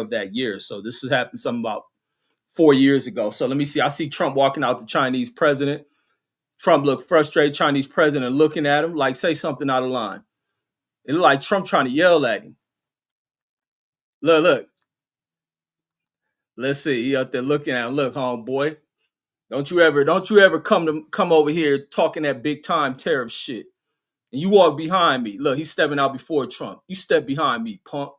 of that year. So this has happened something about 4 years ago. So let me see. I see Trump walking out the Chinese president. Trump looked frustrated. Chinese president looking at him like, say something out of line. It looked like Trump trying to yell at him. Look, look. Let's see. He up there looking at him. Look, homeboy. Don't you ever come over here talking that big time tariff shit. And you walk behind me. Look, he's stepping out before Trump. You step behind me, punk.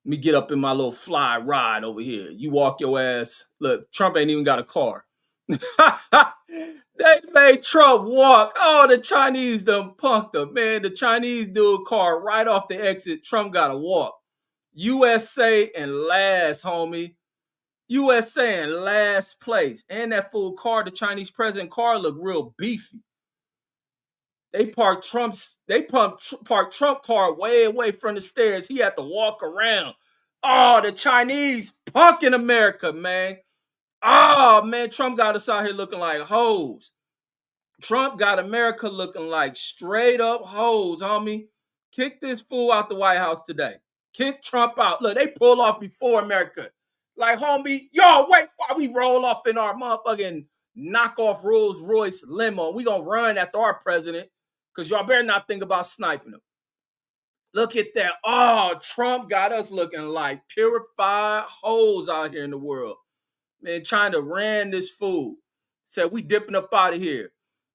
Let me get up in my little fly ride over here. You walk your ass. Look, Trump ain't even got a car. They made Trump walk. Oh, the Chinese done punked him. Man, the Chinese dude car right off the exit. Trump got to walk. USA and last, homie. USA in last place. And that fool car, the Chinese president car, looked real beefy. They parked Trump car way away from the stairs. He had to walk around. Oh, the Chinese punking America, man. Oh, man, Trump got us out here looking like hoes. Trump got America looking like straight up hoes, homie. Kick this fool out the White House today. Kick Trump out. Look, they pull off before America. Like, homie, yo, wait while we roll off in our motherfucking knockoff Rolls Royce limo. We gonna run after our president because y'all better not think about sniping him. Look at that. Oh, Trump got us looking like purified hoes out here in the world. Man, trying to ran this fool. Said, we dipping up out of here.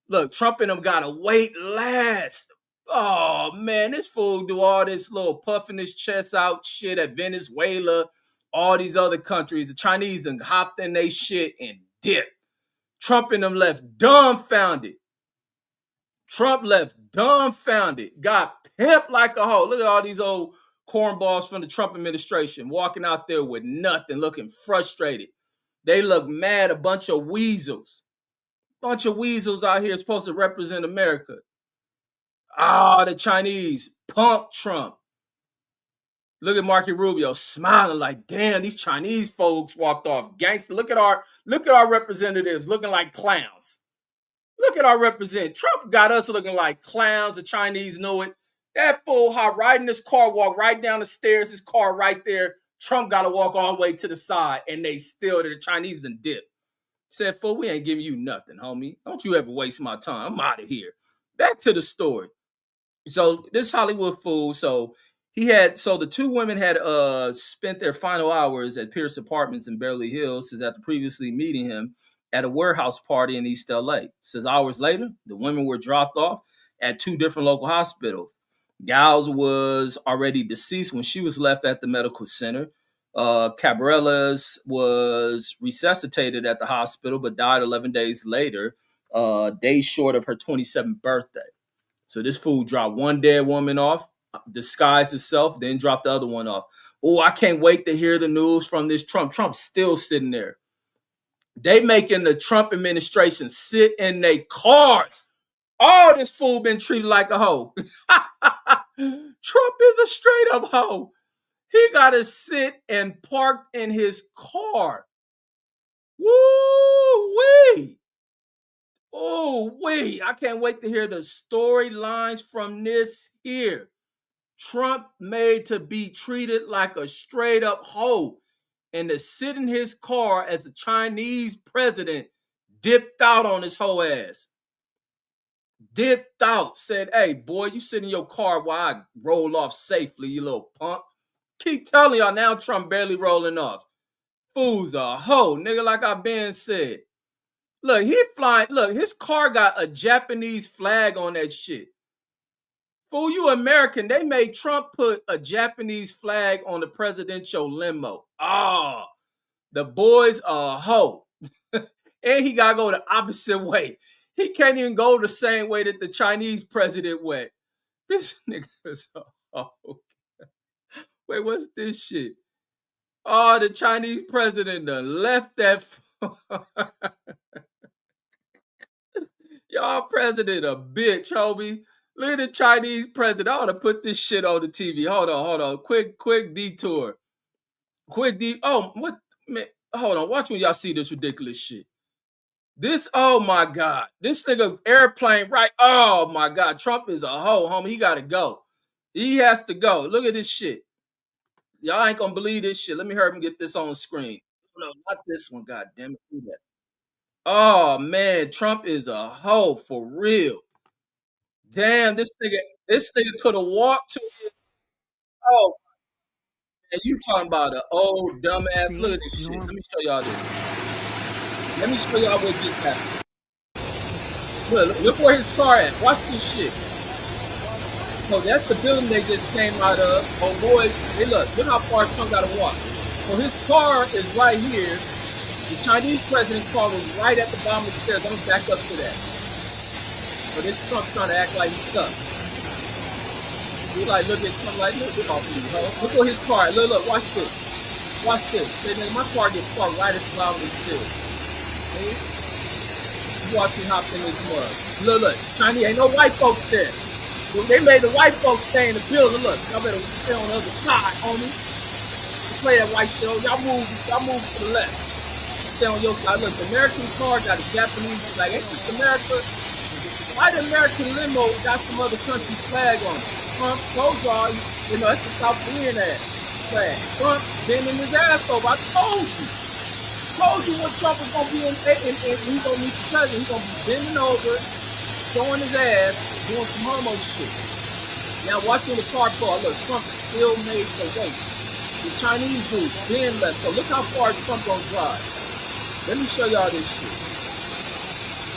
Look, Trump and them got to wait last. Oh, man, this fool do all this little puffing his chest out shit at Venezuela, all these other countries. The Chinese done hopped in they shit and dipped. Trump and them left dumbfounded. Trump left dumbfounded. Got pimped like a hoe. Look at all these old cornballs from the Trump administration walking out there with nothing, looking frustrated. They look mad, a bunch of weasels. Bunch of weasels out here supposed to represent America. Ah, the Chinese punk Trump. Look at Marco Rubio smiling like, damn, these Chinese folks walked off gangster. Look at our representatives looking like clowns. Look at our representative. Trump got us looking like clowns. The Chinese know it. That fool hop right in his car, walk right down the stairs, his car right there. Trump got to walk all the way to the side, and they still, the Chinese done dip. Said, fool, we ain't giving you nothing, homie. Don't you ever waste my time. I'm out of here. Back to the story. So this Hollywood fool, the two women had spent their final hours at Pierce Apartments in Beverly Hills since after previously meeting him at a warehouse party in East LA. Says hours later, the women were dropped off at two different local hospitals. Giles was already deceased when she was left at the medical center. Cabrales was resuscitated at the hospital but died 11 days later, days short of her 27th birthday. So this fool dropped one dead woman off, disguised itself, then dropped the other one off. Oh, I can't wait to hear the news from this Trump. Trump's still sitting there. They making the Trump administration sit in their cars. Oh, this fool been treated like a hoe. Trump is a straight up hoe. He got to sit and park in his car. Woo-wee. Oh, wait. I can't wait to hear the storylines from this here. Trump made to be treated like a straight up hoe and to sit in his car as a Chinese president dipped out on his hoe ass. Dipped out, said, hey, boy, you sit in your car while I roll off safely, you little punk. Keep telling y'all now Trump barely rolling off. Fool's a hoe, nigga, like I been said. Look, he flying. Look, his car got a Japanese flag on that shit. Fool, you American. They made Trump put a Japanese flag on the presidential limo. Oh, the boy's a hoe. And he got to go the opposite way. He can't even go the same way that the Chinese president went. This nigga's a hoe. Wait, what's this shit? Oh, the Chinese president done left that. Y'all president a bitch, homie. Look at the Chinese president. I ought to put this shit on the TV. Hold on. Quick detour. Oh, what? Man, hold on. Watch when y'all see this ridiculous shit. This, oh my God. This nigga airplane, right? Oh my God. Trump is a hoe, homie. He got to go. He has to go. Look at this shit. Y'all ain't gonna believe this shit. Let me hurry up and get this on screen. No, not this one. God damn it. Do that. Oh man, Trump is a hoe for real. Damn, this nigga could have walked to it. Oh, and you talking about an old dumbass. Look at this shit. Let me show y'all this. Let me show y'all what just happened. Look where his car at. Watch this shit. So that's the building they just came out of. Oh boy, hey look how far Trump gotta walk. So his car is right here. The Chinese president's car was right at the bottom of the stairs. I'm gonna back up to that. So this Trump's trying to act like he's tough. He like look at Trump like look off you, huh? Look at his car. Look, watch this. Watch this. My car gets parked right at the bottom of the stairs. See? You watch me hop in this mud. Look, Chinese ain't no white folks there. They made the white folks stay in the building. Look, y'all better stay on the other side, homie. Play that white shit. Y'all move to the left. Stay on your side. Look, the American car got a Japanese, like, ain't this America? Why the American limo got some other country's flag on it? Trump told y'all, that's the South Korean ass flag. Trump bending his ass over. I told you what Trump was gonna be in he's gonna meet the president. He's gonna be bending over, showing his ass, doing some homo shit. Now watching the car pull. Look, Trump still made the wait. The Chinese dude then left. So look how far Trump gonna drive. Let me show y'all this shit.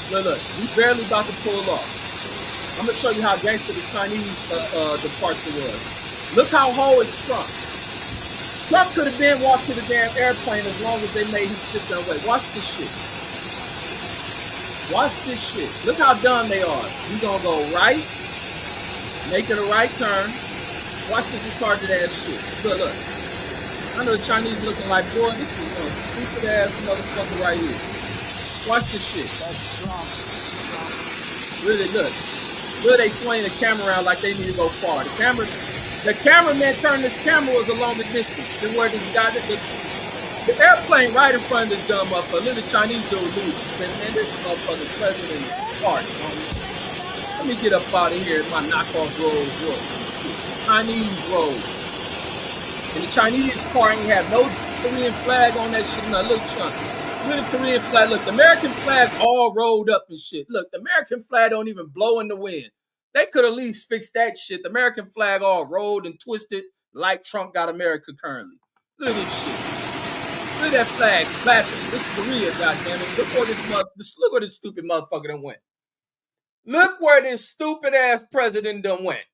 Look, we barely about to pull off. I'm gonna show you how gangster the Chinese departure was. Look how whole is Trump. Trump could have been walked to the damn airplane as long as they made him sit there and wait. Watch this shit. Watch this shit. Look how dumb they are. He's gonna go right, making a right turn. Watch this retarded ass shit. Look. I know the Chinese looking like, boy, this is a stupid ass motherfucker right here. Watch this shit. That's Trump. Really good. Look, they swing the camera around like they need to go far. The cameraman turned his camera was a longer distance than where this guy did. The airplane right in front of this dumb motherfucker. Look at the Chinese dude lose. Man, this motherfucker president party. Let me get up out of here in my knockoff Rolls Royce. Chinese Rolls. And the Chinese car ain't have no Korean flag on that shit. No, look, Trump. Look at the Korean flag. Look, the American flag all rolled up and shit. Look, the American flag don't even blow in the wind. They could at least fix that shit. The American flag all rolled and twisted like Trump got America currently. Look at this shit. Look at that flag flapping. This is Korea, goddammit. Look where this stupid motherfucker done went. Look where this stupid ass president done went.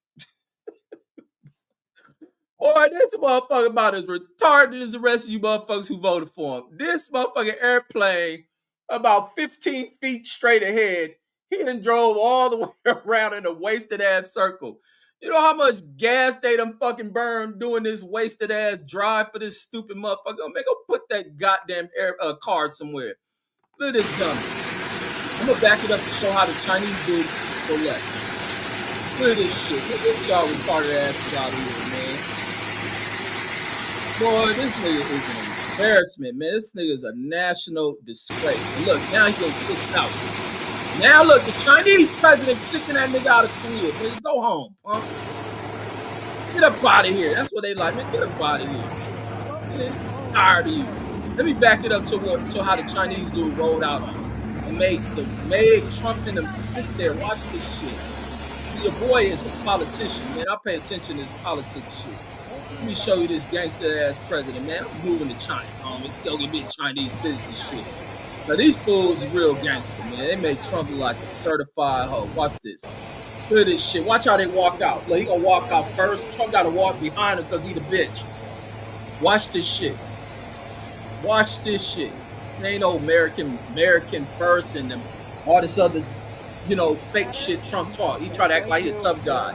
Boy, this motherfucker about as retarded as the rest of you motherfuckers who voted for him. This motherfucking airplane, about 15 feet straight ahead, he done drove all the way around in a wasted ass circle. You know how much gas they done fucking burned doing this wasted ass drive for this stupid motherfucker? Go put that goddamn car somewhere. Look at this dummy. I'm gonna back it up to show how the Chinese dude go left. Look at this shit. Look at y'all retarded asses out here, man. Boy, this nigga is an embarrassment, man. This nigga is a national disgrace. And look, now he's gonna kick out. Now look, the Chinese president kicking that nigga out of Korea. Nigga, go home, punk. Get up out of here. That's what they like, man. Get up out of here. I'm tired of you. Let me back it up to how the Chinese dude rolled out on him and made Trump and them sit there. Watch this shit. Your boy is a politician, man. I pay attention to this politics shit. Let me show you this gangster ass president, man. I'm moving to China. Go get me Chinese citizen shit. Now these fools is real gangster, man. They make Trump look like a certified hoe. Watch this. Look at this shit. Watch how they walk out. Look, he gonna walk out first. Trump gotta walk behind him because he the bitch. Watch this shit. Watch this shit. There ain't no American first and them all this other, fake shit Trump talk. He try to act like he a tough guy.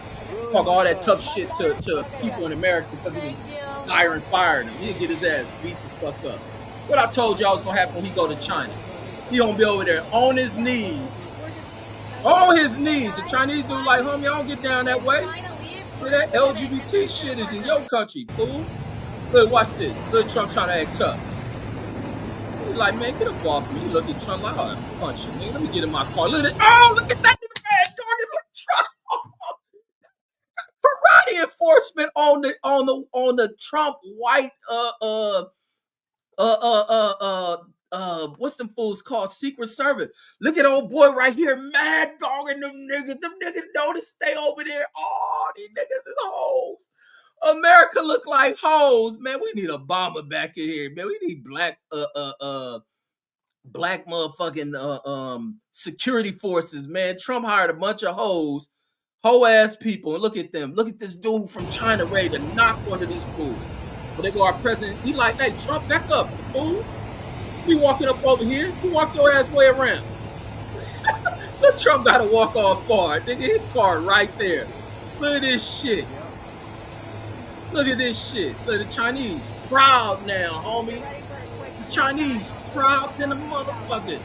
Talk all that tough shit to people in America because he was firing him. He didn't get his ass beat the fuck up. What I told y'all was gonna happen when he go to China. He gonna be over there on his knees. On his knees. The Chinese dude like, homie, I don't get down that way. Look, that LGBT shit is in your country, fool. Look, watch this. Look, Trump trying to act tough. He's like, man, get up off me. You look at Trump like, oh, punch him, man. Let me get in my car. Look at that. Oh, look at that nigga, man. Dog, look at Trump. Karate enforcement on the Trump white what's them fools called? Secret Service. Look at old boy right here, mad dogging them niggas. Them niggas know to stay over there. Oh, these niggas is hoes. America look like hoes, man. We need Obama back in here, man. We need black motherfucking security forces, man. Trump hired a bunch of hoes, hoe ass people, and look at them. Look at this dude from China ready to knock one of these fools. But they go, our president, he like, hey, Trump, back up, fool. You walking up over here, you walk your ass way around. Look, Trump gotta walk off far. Nigga, his car right there. Look at this shit. Look at this shit. Look at the Chinese. Proud now, homie. The Chinese proud than a motherfucker.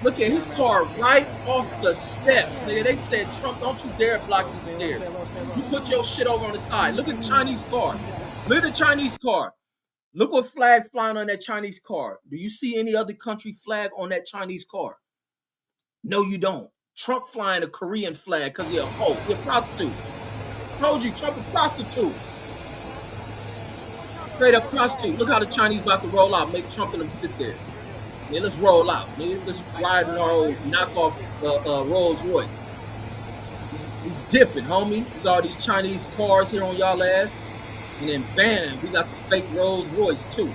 Look at his car right off the steps. Nigga, they said, Trump, don't you dare block these stairs. You put your shit over on the side. Look at the Chinese car. Look at the Chinese car. Look what flag flying on that Chinese car. Do you see any other country flag on that Chinese car? No, you don't. Trump flying a Korean flag because he's a hoe. He's a prostitute. I told you, Trump a prostitute. Straight up prostitute. Look how the Chinese about to roll out. Make Trump and them sit there. Man, let's roll out. Man, let's ride in our old knockoff Rolls Royce. We dipping, homie. We got all these Chinese cars here on y'all ass. And then bam, we got the fake Rolls Royce too.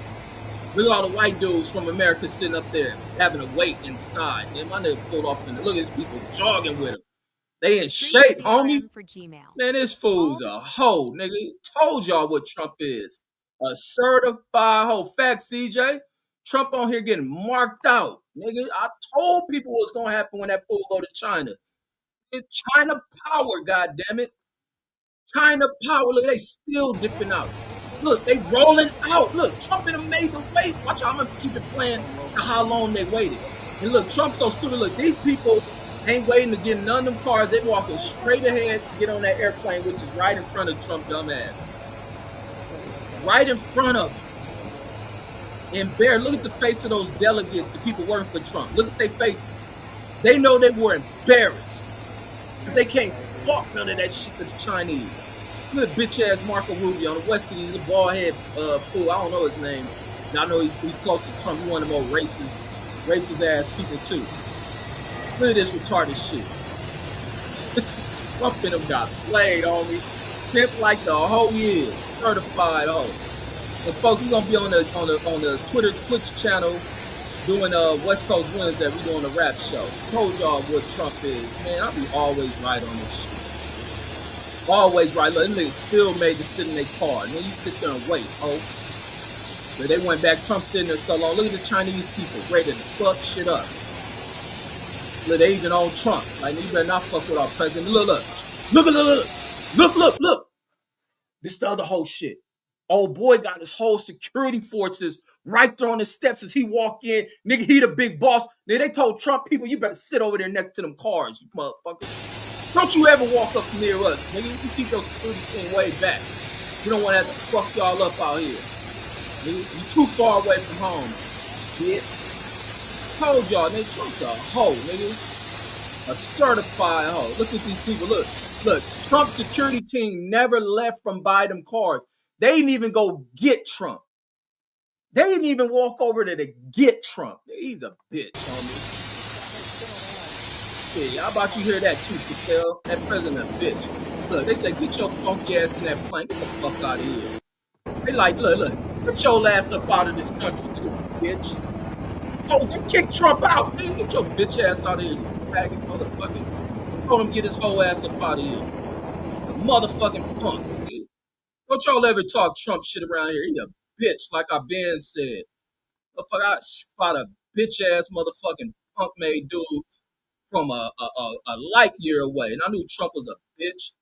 Look at all the white dudes from America sitting up there having to wait inside. Man, my nigga pulled off and look at these people jogging with him. They in shape, homie. Man, this fool's a hoe, nigga. Told y'all what Trump is. A certified hoe. Fact, CJ. Trump on here getting marked out. Nigga, I told people what's gonna happen when that fool go to China. It's China power, goddammit. China power. Look, they still dipping out. Look, they rolling out. Look, Trump and them made the wait. Watch out, I'm gonna keep it playing to how long they waited. And look, Trump's so stupid. Look, these people ain't waiting to get none of them cars. They walking straight ahead to get on that airplane, which is right in front of Trump dumbass. Right in front of him. Look at the face of those delegates, the people working for Trump. Look at their faces. They know they were embarrassed. Because they can't talk none of that shit to the Chinese. Look at bitch ass Marco Rubio on the West Indies, the bald head fool. I don't know his name. I know he's close to Trump. He's one of the more racist ass people too. Look at this retarded shit. Trump and them got played on me. Pimp like the hoe he is. Certified hoe. And folks, we're gonna be on the Twitter Twitch channel doing West Coast Wednesday. We doing a rap show. Told y'all what Trump is. Man, I'll be always right on this shit. Always right. Look, them niggas still made to sit in their car. And then you sit there and wait, oh. But they went back. Trump sitting there so long. Look at the Chinese people ready to fuck shit up. Look, they even on Trump. Like, you better not fuck with our president. Look. This the other whole shit. Old boy got his whole security forces right there on the steps as he walk in. Nigga, he the big boss. Then they told Trump people, you better sit over there next to them cars, you motherfuckers. Don't you ever walk up near us, nigga. You keep your security team way back. We don't want to have to fuck y'all up out here. Nigga, you too far away from home, bitch. Told y'all, nigga, Trump's a hoe, nigga. A certified hoe. Look at these people. Look, Trump's security team never left from by them cars. They didn't even go get Trump. They didn't even walk over there to get Trump. He's a bitch, homie. Yeah, how about you hear that too, Patel? That president a bitch. Look, they say, get your funky ass in that plane. Get the fuck out of here. They like, look, get your ass up out of this country too, bitch. Oh, they kick Trump out. Nigga, get your bitch ass out of here, you faggot motherfucker. Told him get his whole ass up out of here. The motherfucking punk. Don't y'all ever talk Trump shit around here. He a bitch, like our Ben said. Motherfucker, I spot a bitch ass motherfucking punk made dude from a light year away. And I knew Trump was a bitch.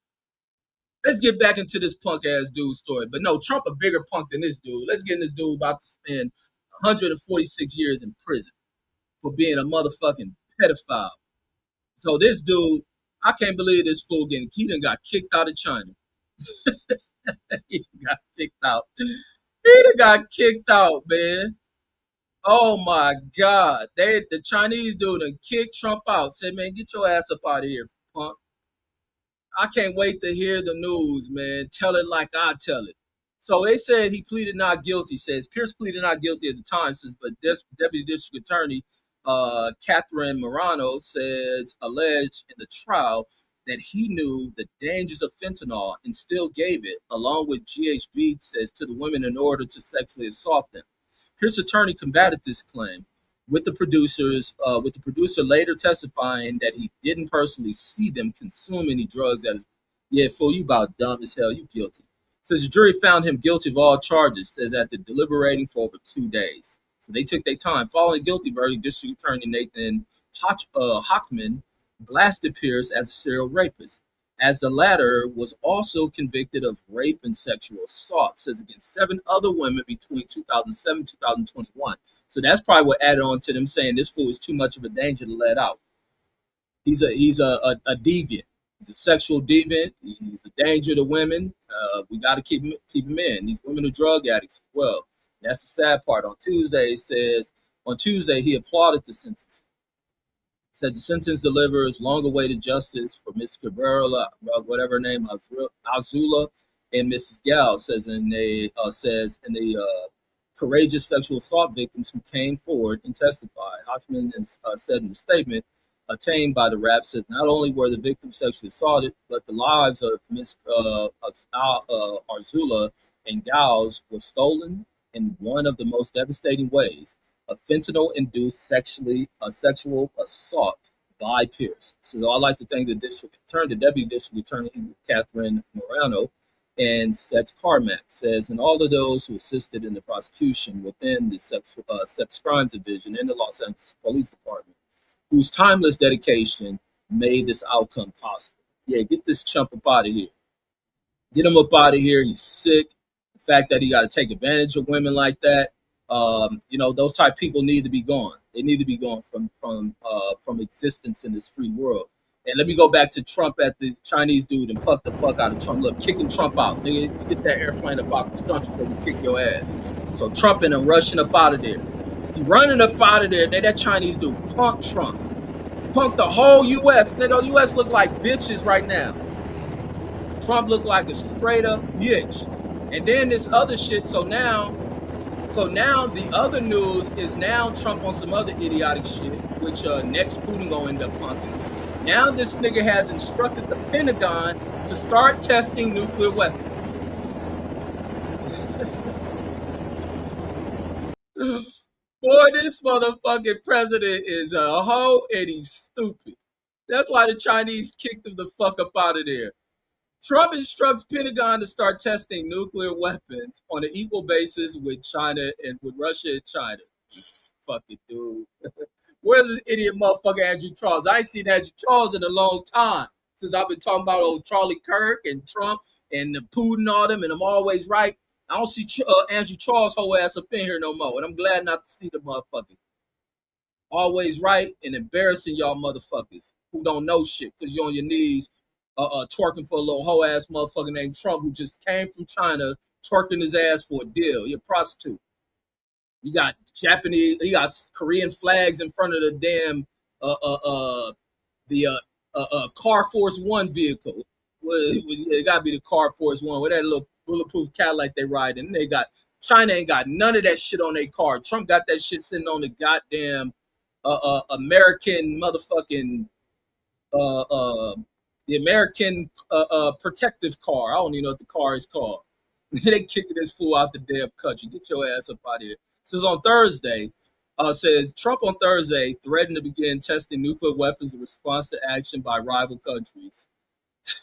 Let's get back into this punk ass dude story. But no, Trump a bigger punk than this dude. Let's get in this dude about to spend 146 years in prison for being a motherfucking pedophile. So this dude, I can't believe this fool he done got kicked out of China. He got kicked out. He got kicked out, man. Oh my God. The Chinese dude done kicked Trump out. Said, man, get your ass up out of here, punk. I can't wait to hear the news, man. Tell it like I tell it. So they said he pleaded not guilty. Says Pierce pleaded not guilty at the time, says, but Deputy District Attorney Catherine Morano says alleged in the trial that he knew the dangers of fentanyl and still gave it, along with GHB, says, to the women in order to sexually assault them. Pierce's attorney combated this claim with the producer later testifying that he didn't personally see them consume any drugs. As yeah, fool, you about dumb as hell. You guilty. Says the jury found him guilty of all charges. Says after deliberating for over 2 days. So they took their time. Following guilty verdict, District Attorney Nathan Hochman blasted Pierce as a serial rapist, as the latter was also convicted of rape and sexual assault, says against 7 other women between 2007 and 2021. So that's probably what added on to them saying this fool is too much of a danger to let out. He's a deviant. He's a sexual deviant. He's a danger to women. We got to keep him in. These women are drug addicts as well. That's the sad part. On Tuesday he applauded the sentence. Said the sentence delivers long-awaited justice for Miss Cabrera, whatever her name, Azula, and Mrs. Gal. Says in the courageous sexual assault victims who came forward and testified. Hodgman said in the statement obtained by the rap says not only were the victims sexually assaulted, but the lives of Miss Arzula and Gals were stolen in one of the most devastating ways, a fentanyl-induced sexual assault by Pierce. So I'd like to thank the Deputy District Attorney Catherine Morano and Seth Carmack. Says, and all of those who assisted in the prosecution within the Sex Crimes Division in the Los Angeles Police Department, whose timeless dedication made this outcome possible. Yeah, get this chump up out of here. Get him up out of here. He's sick. The fact that he got to take advantage of women like that, those type of people need to be gone. They need to be gone from existence in this free world. And let me go back to Trump at the Chinese dude and fuck the fuck out of Trump. Look, kicking Trump out. Nigga, get that airplane up out this country before we kick your ass. So Trump and him rushing up out of there. He running up out of there. That Chinese dude punked Trump. Punked the whole U.S. The U.S. look like bitches right now. Trump looked like a straight up bitch. And then this other shit. So now the other news is now Trump on some other idiotic shit, which next Putin gonna end up punking. Now this nigga has instructed the Pentagon to start testing nuclear weapons. Boy, this motherfucking president is a hoe and he's stupid. That's why the Chinese kicked him the fuck up out of there. Trump instructs Pentagon to start testing nuclear weapons on an equal basis with China and with Russia and China. Fucking dude. Where's this idiot motherfucker Andrew Charles? I ain't seen Andrew Charles in a long time since I've been talking about old Charlie Kirk and Trump and the Putin all them, and I'm always right. I don't see Andrew Charles' whole ass up in here no more, and I'm glad not to see the motherfucker. Always right and embarrassing y'all motherfuckers who don't know shit because you're on your knees twerking for a little hoe ass motherfucker named Trump who just came from China twerking his ass for a deal. You're a prostitute. You got Korean flags in front of the damn Car Force One vehicle. Well, it got to be the Car Force One with that little bulletproof Cadillac they ride in. China ain't got none of that shit on their car. Trump got that shit sitting on the goddamn American motherfucking the American protective car. I don't even know what the car is called. They kicking this fool out the damn country. Get your ass up out of here. Says on Thursday, says Trump on Thursday threatened to begin testing nuclear weapons in response to action by rival countries.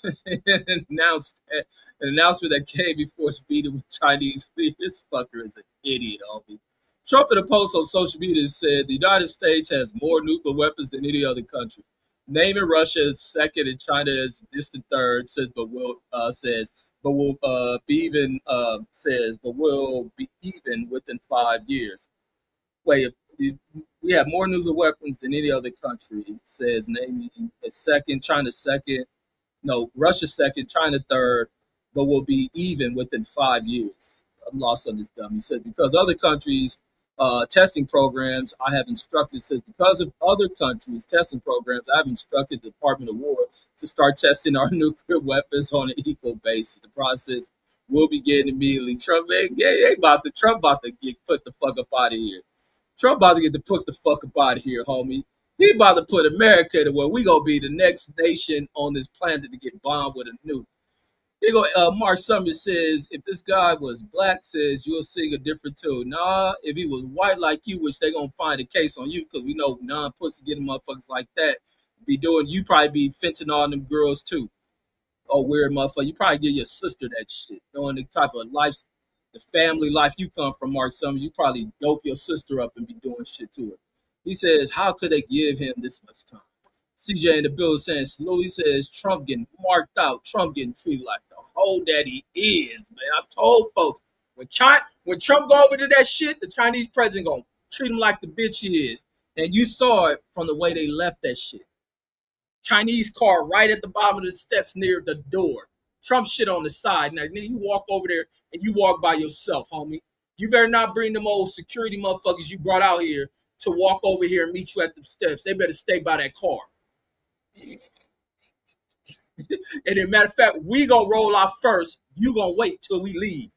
An announcement that came before speaking with Chinese leaders. This fucker is an idiot, homie. Trump in a post on social media said the United States has more nuclear weapons than any other country, naming Russia as second and China as distant third. But we'll be even within 5 years. Wait, we have more nuclear weapons than any other country. It says naming as second, China second. No, Russia second, China third, but we'll be even within 5 years. I'm lost on this dumb. He said because other countries testing programs, I have instructed, so because of other countries' testing programs, I've instructed the Department of War to start testing our nuclear weapons on an equal basis. The process will begin immediately. Trump about to get put the fuck up out of here. Trump about to get the put the fuck up out of here, homie. He about to put America to where we gonna be the next nation on this planet to get bombed with a nuke. Here go Mark Summers says, if this guy was black, says you'll sing a different tune. Nah, if he was white like you, which they gonna find a case on you because we know non-pussy getting motherfuckers like that be doing. You probably be fentanyl on them girls too. Oh, weird motherfucker. You probably give your sister that shit. Knowing the type of life, the family life you come from, Mark Summers, you probably dope your sister up and be doing shit to her. He says, how could they give him this much time? CJ in the bill saying slow. He says Trump getting marked out. Trump getting treated like the hoe that he is, man. I told folks when Trump go over to that shit, the Chinese president gonna treat him like the bitch he is. And you saw it from the way they left that shit. Chinese car right at the bottom of the steps near the door. Trump shit on the side. Now you walk over there and you walk by yourself, homie. You better not bring them old security motherfuckers you brought out here to walk over here and meet you at the steps. They better stay by that car. And as a matter of fact, we gonna roll out first. You gonna wait till we leave.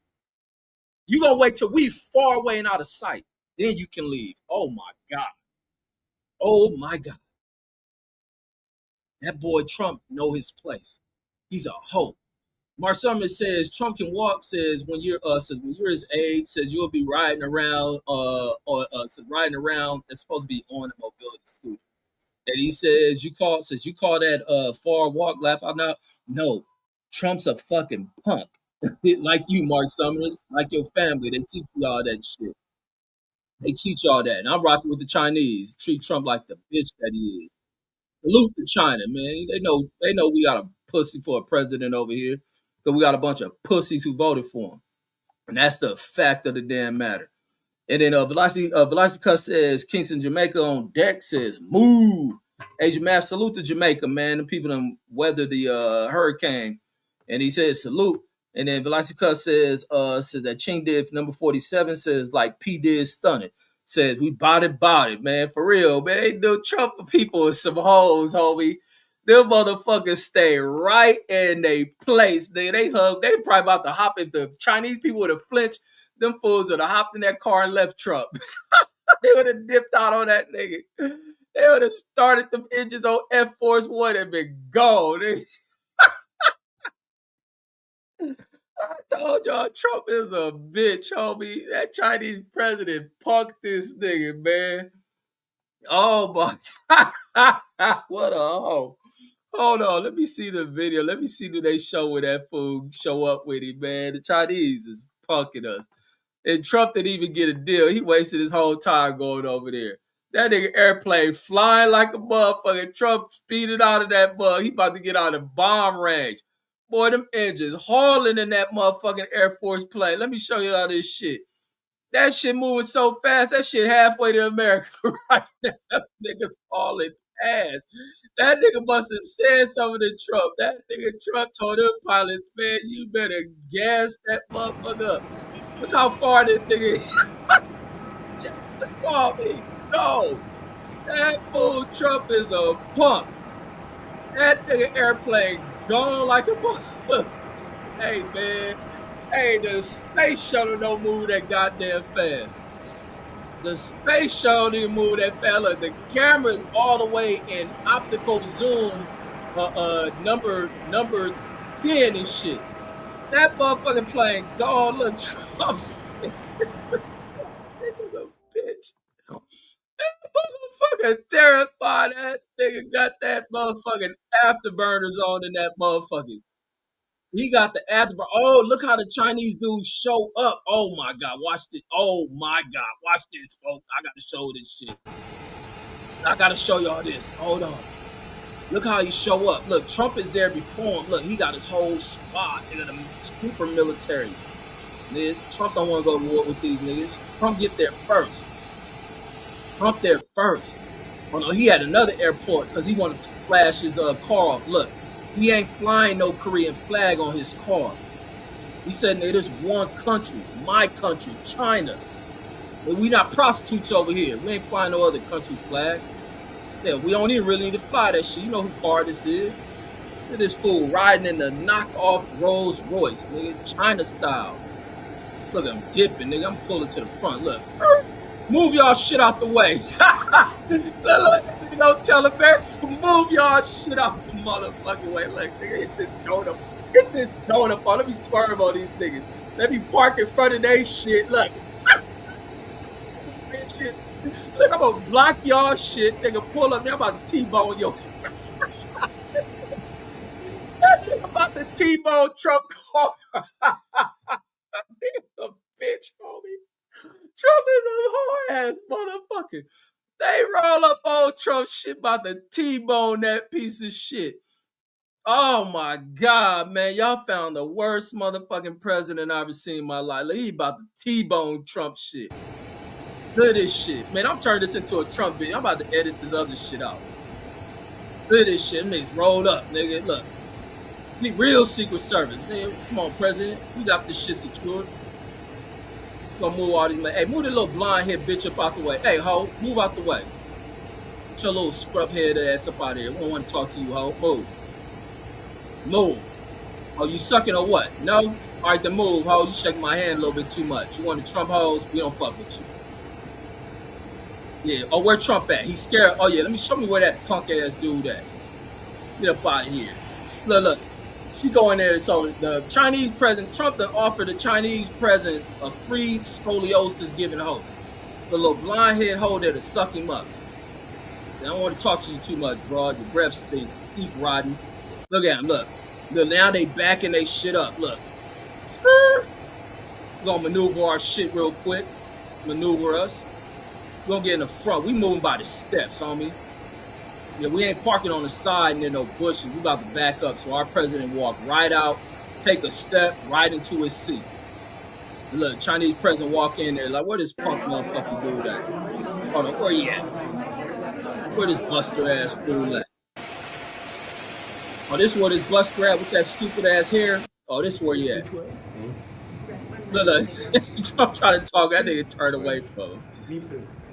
You gonna wait till we far away and out of sight. Then you can leave. Oh my God. Oh my God. That boy Trump know his place. He's a hoe. Mark Summers says Trump can walk. Says when you're his age. Says you'll be riding around. Says riding around. That's supposed to be on a mobility scooter. And he says you call that far walk laugh out now. No, Trump's a fucking punk. Like you, Mark Summers, like your family. They teach you all that shit. They teach y'all that. And I'm rocking with the Chinese. Treat Trump like the bitch that he is. Salute to China, man. They know we got a pussy for a president over here. Because we got a bunch of pussies who voted for him. And that's the fact of the damn matter. And then Velocity says Kingston, Jamaica on deck says move. Asian Math, salute to Jamaica, man. The people that weathered the hurricane. And he says salute. And then Velocity says that Ching did number 47 says like P did stunning. Says we bought it, man. For real, man. They do Trump people with some hoes, homie. Them motherfuckers stay right in their place. They probably about to hop. If the Chinese people would have flinched, them fools would have hopped in that car and left Trump. They would have dipped out on that nigga. They would have started them engines on F Force One and been gone. I told y'all Trump is a bitch, homie. That Chinese president punked this nigga, man. Oh my what a hoe. Hold on, let me see the video. Let me see do they show where that fool show up with him, man. The Chinese is punking us. And Trump didn't even get a deal. He wasted his whole time going over there. That nigga airplane flying like a motherfucker. Trump speeding out of that bug. He about to get out of bomb range. Boy, them engines hauling in that motherfucking Air Force plane. Let me show you all this shit. That shit moving so fast. That shit halfway to America right now. Niggas hauling ass. That nigga must have said something to Trump. That nigga Trump told them pilots, man, you better gas that motherfucker up. Look how far this nigga just to call me. No. That fool Trump is a punk. That nigga airplane gone like a motherfucker. Hey, man. Hey, the space shuttle don't move that goddamn fast. The space shuttle didn't move that fast. Look, the camera's all the way in optical zoom number 10 and shit. That motherfucking plane gone. Look, Trump's nigga's a bitch. That motherfucking terrified. That nigga got that motherfucking afterburners on in that motherfucking. He got the afterburn. Oh, look how the Chinese dudes show up. Oh my God, watch this. Oh my God, watch this, folks. I gotta show this shit. I gotta show y'all this. Hold on. Look how he show up. Look, Trump is there before him. Look, he got his whole squad. They got a super military. Trump don't want to go to war with these niggas. Trump get there first. Trump there first. Oh no, he had another airport because he wanted to flash his car off. Look, he ain't flying no Korean flag on his car. He said, "There's one country, my country, China." We not prostitutes over here. We ain't flying no other country flag. Yeah, we don't even really need to fly that shit. You know who car this is? Look at this fool riding in the knockoff Rolls Royce, nigga, China style. Look, I'm dipping, nigga. I'm pulling to the front. Look, move y'all shit out the way. Look, you know, tell them, man, move y'all shit out the motherfucking way. Look, nigga, hit this donut. Hit this donut ball. Let me swerve on these niggas. Let me park in front of they shit. Look. Bitches. Look, I'm gonna block y'all shit. Nigga, pull up. I'm about to T-bone yo. I'm about to T-bone Trump car. A bitch, homie. Trump is a whole ass motherfucker. They roll up on Trump shit about to T-bone that piece of shit. Oh my God, man. Y'all found the worst motherfucking president I've ever seen in my life. Look, he about to T-bone Trump shit. Look at this shit. Man, I'm turning this into a Trump video. I'm about to edit this other shit out. Look at this shit. Niggas rolled up, nigga. Look. Real Secret Service. Nigga, come on, President. We got this shit secured. Gonna move all these men. Hey, move the little blonde head bitch up out the way. Hey, ho, move out the way. Get your little scrub head ass up out of here. We don't want to talk to you, ho. Move. Move. Oh, you sucking or what? No? All right, then move, ho. You shaking my hand a little bit too much. You want the Trump hoes? We don't fuck with you. Yeah. Oh, where Trump at? He's scared. Oh, yeah. Let me show me where that punk ass dude at. Get up out of here. Look. She go in there. So the Chinese president, Trump offered the Chinese president a free scoliosis giving hoe. The little blonde head hoe there to suck him up. I don't want to talk to you too much, bro. Your breath stink. Teeth rotten. Look at him. Look. Now they backing they shit up. Look. We're gonna maneuver our shit real quick. Maneuver us. We're gonna get in the front. We moving by the steps, homie. Yeah, we ain't parking on the side near no bushes. We about to back up. So our president walk right out, take a step right into his seat. Look, Chinese president walk in there like, where this punk motherfucker dude at? Hold on, where he at? Where this buster ass fool at? Oh, this is where this buster at with that stupid ass hair? Oh, this is where he at. Look, Trump trying to talk, that nigga turned away from him.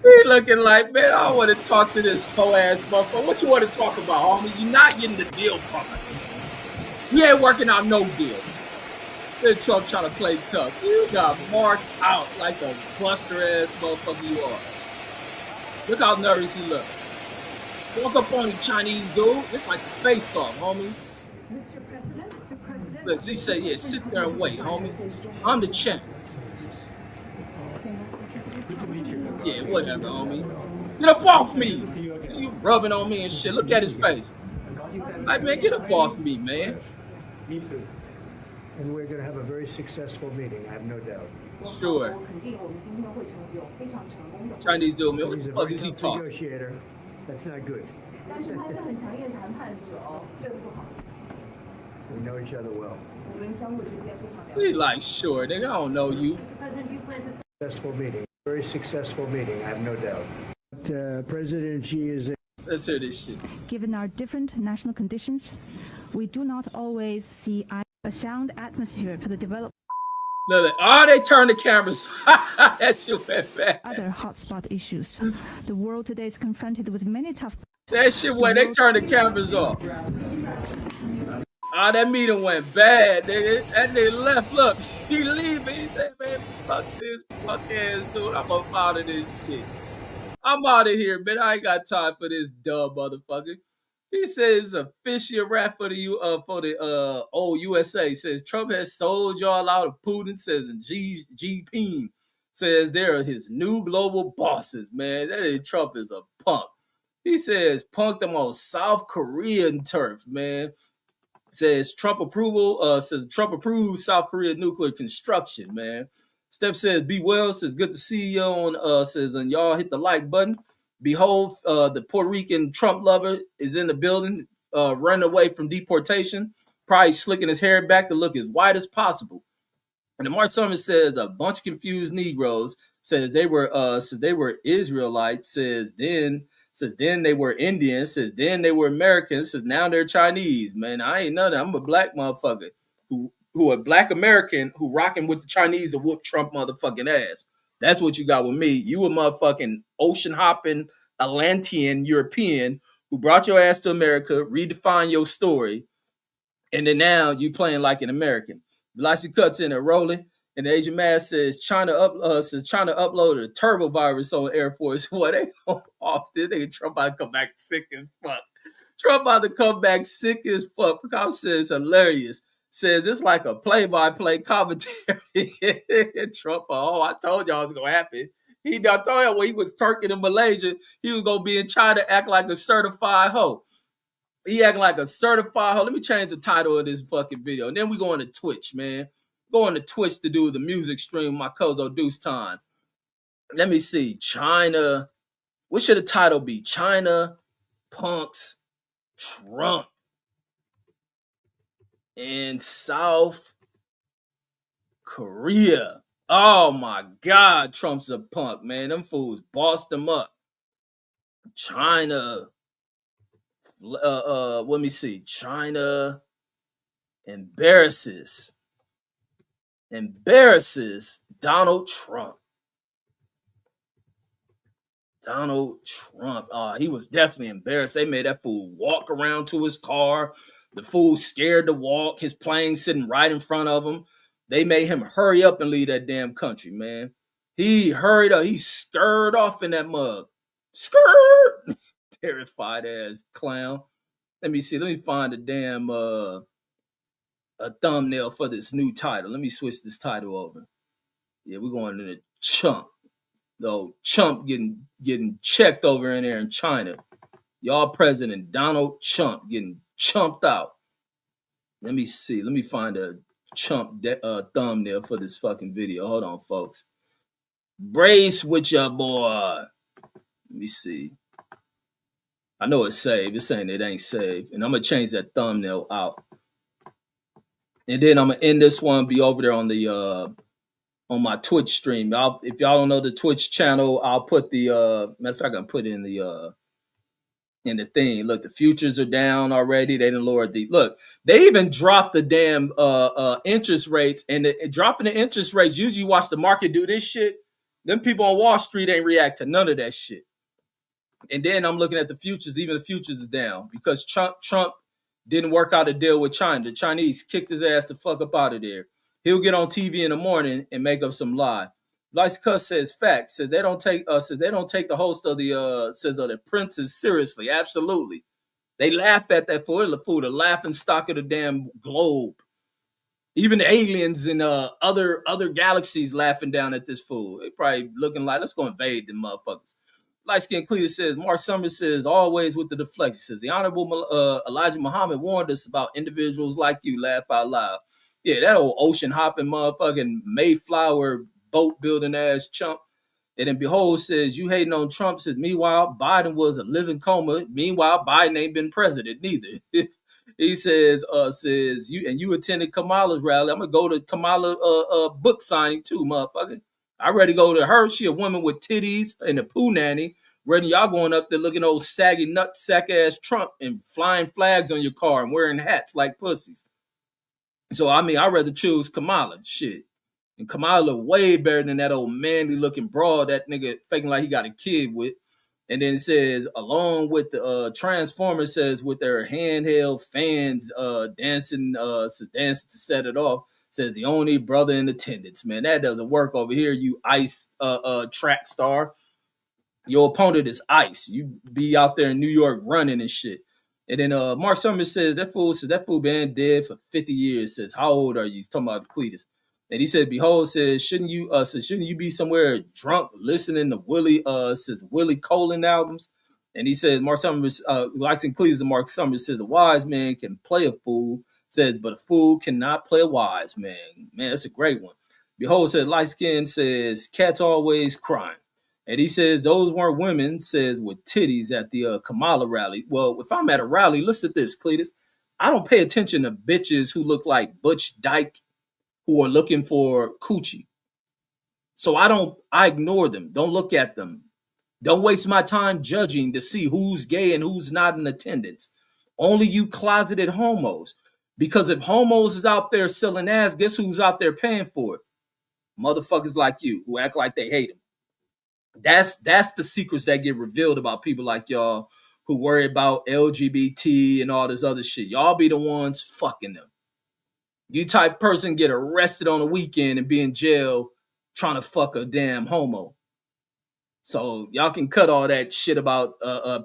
He looking like, man, I don't want to talk to this hoe ass motherfucker. What you want to talk about, homie? You're not getting the deal from us. We ain't working out no deal. Then Trump trying to play tough. You got marked out like a buster ass motherfucker you are. Look how nervous he look. Walk up on the Chinese dude. It's like a face off, homie. Mr. President, the president. Look, he said, yeah, sit there and wait, homie. I'm the champ. Yeah, whatever, homie. Get up off me. You rubbing on me and shit. Look at his face. Like, man, get up off me, man. And we're going to have a very successful meeting, I have no doubt. Sure. Chinese dude, man, what the fuck is he talking? Negotiator. That's not good. We know each other well. He like, sure, nigga, I don't know you. Successful meeting. Very successful meeting, I have no doubt. But, President Xi is Let's hear this shit. Given our different national conditions, we do not always see a sound atmosphere for the development. Look, oh, they turned the cameras. That shit went bad. Other hotspot issues. The world today is confronted with many tough. That shit went. They turned the cameras off. Ah, that meeting went bad, nigga. That nigga left. Look, he leaving. He said, man, fuck this fuck ass dude. I'm up out of this shit. I'm out of here, man. I ain't got time for this dumb motherfucker. He says a fishy rap for the old USA. He says Trump has sold y'all out of Putin. Says and Xi Jinping says they're his new global bosses. Man, that Trump is a punk. He says punked them on South Korean turf. Man, says Trump approves South Korea nuclear construction. Man, Steph says be well. Says good to see you on. Says and y'all hit the like button. Behold, the Puerto Rican Trump lover is in the building, running away from deportation, probably slicking his hair back to look as white as possible. And the Mark Summers says a bunch of confused Negroes says they were Israelites. Says then they were Indians. Says then they were Americans. Says now they're Chinese. Man, I ain't none of that. I'm a black motherfucker who a black American who rocking with the Chinese to whoop Trump motherfucking ass. That's what you got with me. You a motherfucking ocean hopping Atlantean European who brought your ass to America, redefined your story, and then now you playing like an American. Velocity cuts in there rolling, and the Asian man says China uploaded a turbo virus on Air Force One. They off this nigga Trump about to come back sick as fuck. Trump about to come back sick as fuck. Because says hilarious. Says it's like a play-by-play commentary. Trump, oh, I told y'all it was gonna happen. I told y'all when he was turking in Malaysia, he was gonna be in China, act like a certified hoe. He acting like a certified hoe. Let me change the title of this fucking video. And then we go on to Twitch, man. Go on to Twitch to do the music stream, my Kozo Deuce time. Let me see. China. What should the title be? China punks Trump in South Korea. Oh my God, Trump's a punk, man. Them fools bossed him up. China. Let me see. China embarrasses Donald Trump. Donald Trump. He was definitely embarrassed. They made that fool walk around to his car. The fool scared to walk. His plane sitting right in front of him. They made him hurry up and leave that damn country, man. He hurried up. He scurred off in that mug. Skirt! Terrified ass clown. Let me see. Let me find a damn a thumbnail for this new title. Let me switch this title over. Yeah, we're going to the chump. Though Chump getting checked over in there in China. Y'all President Donald Trump getting chumped out. Let me see. Let me find a chump thumbnail for this fucking video. Hold on, folks. Brace with your boy. Let me see. I know it's saved. It's saying it ain't saved. And I'm going to change that thumbnail out. And then I'm going to end this one, be over there on the on my Twitch stream. If y'all don't know the Twitch channel, I'll put the matter of fact, I'm put in the thing. Look, the futures are down already. They didn't lower look. They even dropped the damn interest rates, and dropping the interest rates. Usually, you watch the market do this shit. Them people on Wall Street ain't react to none of that shit. And then I'm looking at the futures. Even the futures is down because Trump didn't work out a deal with China. The Chinese kicked his ass the fuck up out of there. He'll get on TV in the morning and make up some lie. Lice Cuss says facts. Says they don't take the host of the princes seriously. Absolutely. They laugh at that fool. The fool, the laughing stock of the damn globe. Even the aliens in other galaxies laughing down at this fool. They probably looking like, let's go invade them motherfuckers. Light Skin Cleaver says, Mark Summers says, always with the deflection. Says, the Honorable Elijah Muhammad warned us about individuals like you. Laugh out loud. Yeah, that old ocean hopping motherfucking Mayflower boat building ass chump. And then Behold says, you hating on Trump. Says, meanwhile, Biden was a living coma. Meanwhile, Biden ain't been president neither. He says, you attended Kamala's rally. I'm gonna go to Kamala book signing too, motherfucker. I ready to go to her. She a woman with titties and a poo nanny. Ready y'all going up there looking old saggy nutsack ass Trump and flying flags on your car and wearing hats like pussies. So I mean, I'd rather choose Kamala. Shit. And Kamala way better than that old manly looking broad that nigga faking like he got a kid with. And then it says, along with the Transformers, says with their handheld fans dancing to set it off. Says the only brother in attendance, man. That doesn't work over here, you ice track star. Your opponent is ice. You be out there in New York running and shit. And then Mark Summers says that fool been dead for 50 years. Says, how old are you? He's talking about Cletus. And he said, Behold says, shouldn't you be somewhere drunk listening to Willie Colin albums? And he says, Mark Summers, Lyson Cletus and Mark Summers says, a wise man can play a fool. Says, but a fool cannot play a wise man. Man, that's a great one. Behold said, light skin says, cats always crying. And he says, those weren't women, says, with titties at the Kamala rally. Well, if I'm at a rally, listen to this, Cletus. I don't pay attention to bitches who look like Butch Dyke who are looking for coochie. So I ignore them. Don't look at them. Don't waste my time judging to see who's gay and who's not in attendance. Only you closeted homos. Because if homos is out there selling ass, guess who's out there paying for it? Motherfuckers like you who act like they hate them. That's the secrets that get revealed about people like y'all who worry about LGBT and all this other shit. Y'all be the ones fucking them. You type person get arrested on a weekend and be in jail trying to fuck a damn homo. So y'all can cut all that shit about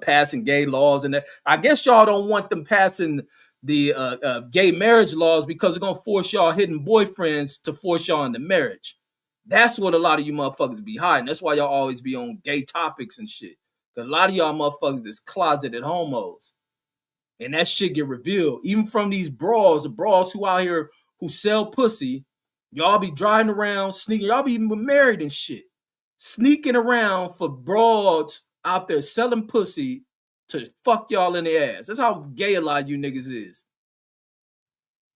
passing gay laws and that. I guess y'all don't want them passing the gay marriage laws because it's gonna force y'all hidden boyfriends to force y'all into marriage. That's what a lot of you motherfuckers be hiding. That's why y'all always be on gay topics and shit. A lot of y'all motherfuckers is closeted homos. And that shit get revealed. Even from these bras, the bras who out here who sell pussy, y'all be driving around, sneaking, y'all be even married and shit. Sneaking around for broads out there selling pussy to fuck y'all in the ass. That's how gay a lot of you niggas is.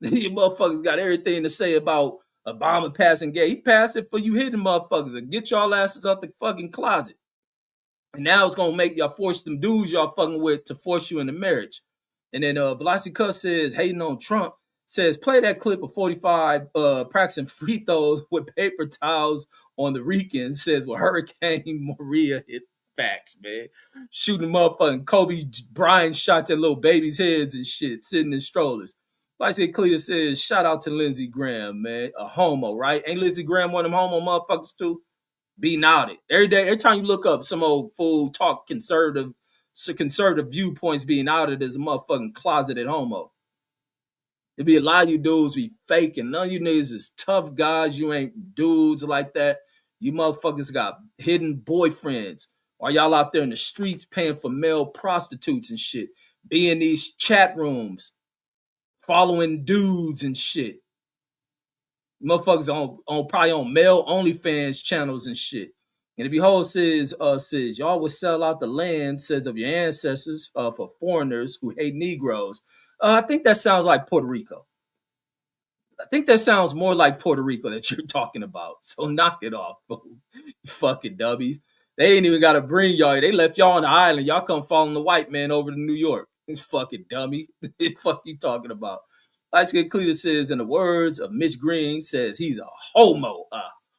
You motherfuckers got everything to say about Obama passing gay. He passed it for you hidden motherfuckers and get y'all asses out the fucking closet. And now it's gonna make y'all force them dudes y'all fucking with to force you into marriage. And then Velocity Cuss says, hating on Trump, says, play that clip of 45 practicing free throws with paper towels on the weekend. Says, well, Hurricane Maria hit facts, man. Shooting motherfucking Kobe Bryant shots at little babies' heads and shit, sitting in strollers. Like I said, Clea says, shout out to Lindsey Graham, man. A homo, right? Ain't Lindsey Graham one of them homo motherfuckers too? Being outed. Every day, every time you look up some old fool talk conservative viewpoints being outed as a motherfucking closeted homo. There be a lot of you dudes be faking. None of you niggas is tough guys. You ain't dudes like that. You motherfuckers got hidden boyfriends. Or y'all out there in the streets paying for male prostitutes and shit. Be in these chat rooms. Following dudes and shit. Motherfuckers on probably on male OnlyFans channels and shit. And the Behold says, y'all would sell out the land, says, of your ancestors for foreigners who hate Negroes. I think that sounds like Puerto Rico. I think that sounds more like Puerto Rico that you're talking about. So knock it off, you fucking dubbies. They ain't even got to bring y'all. They left y'all on the island. Y'all come following the white man over to New York. This fucking dummy. What the fuck you talking about? Light-skinned Cleveland says, in the words of Mitch Green, says he's a homo.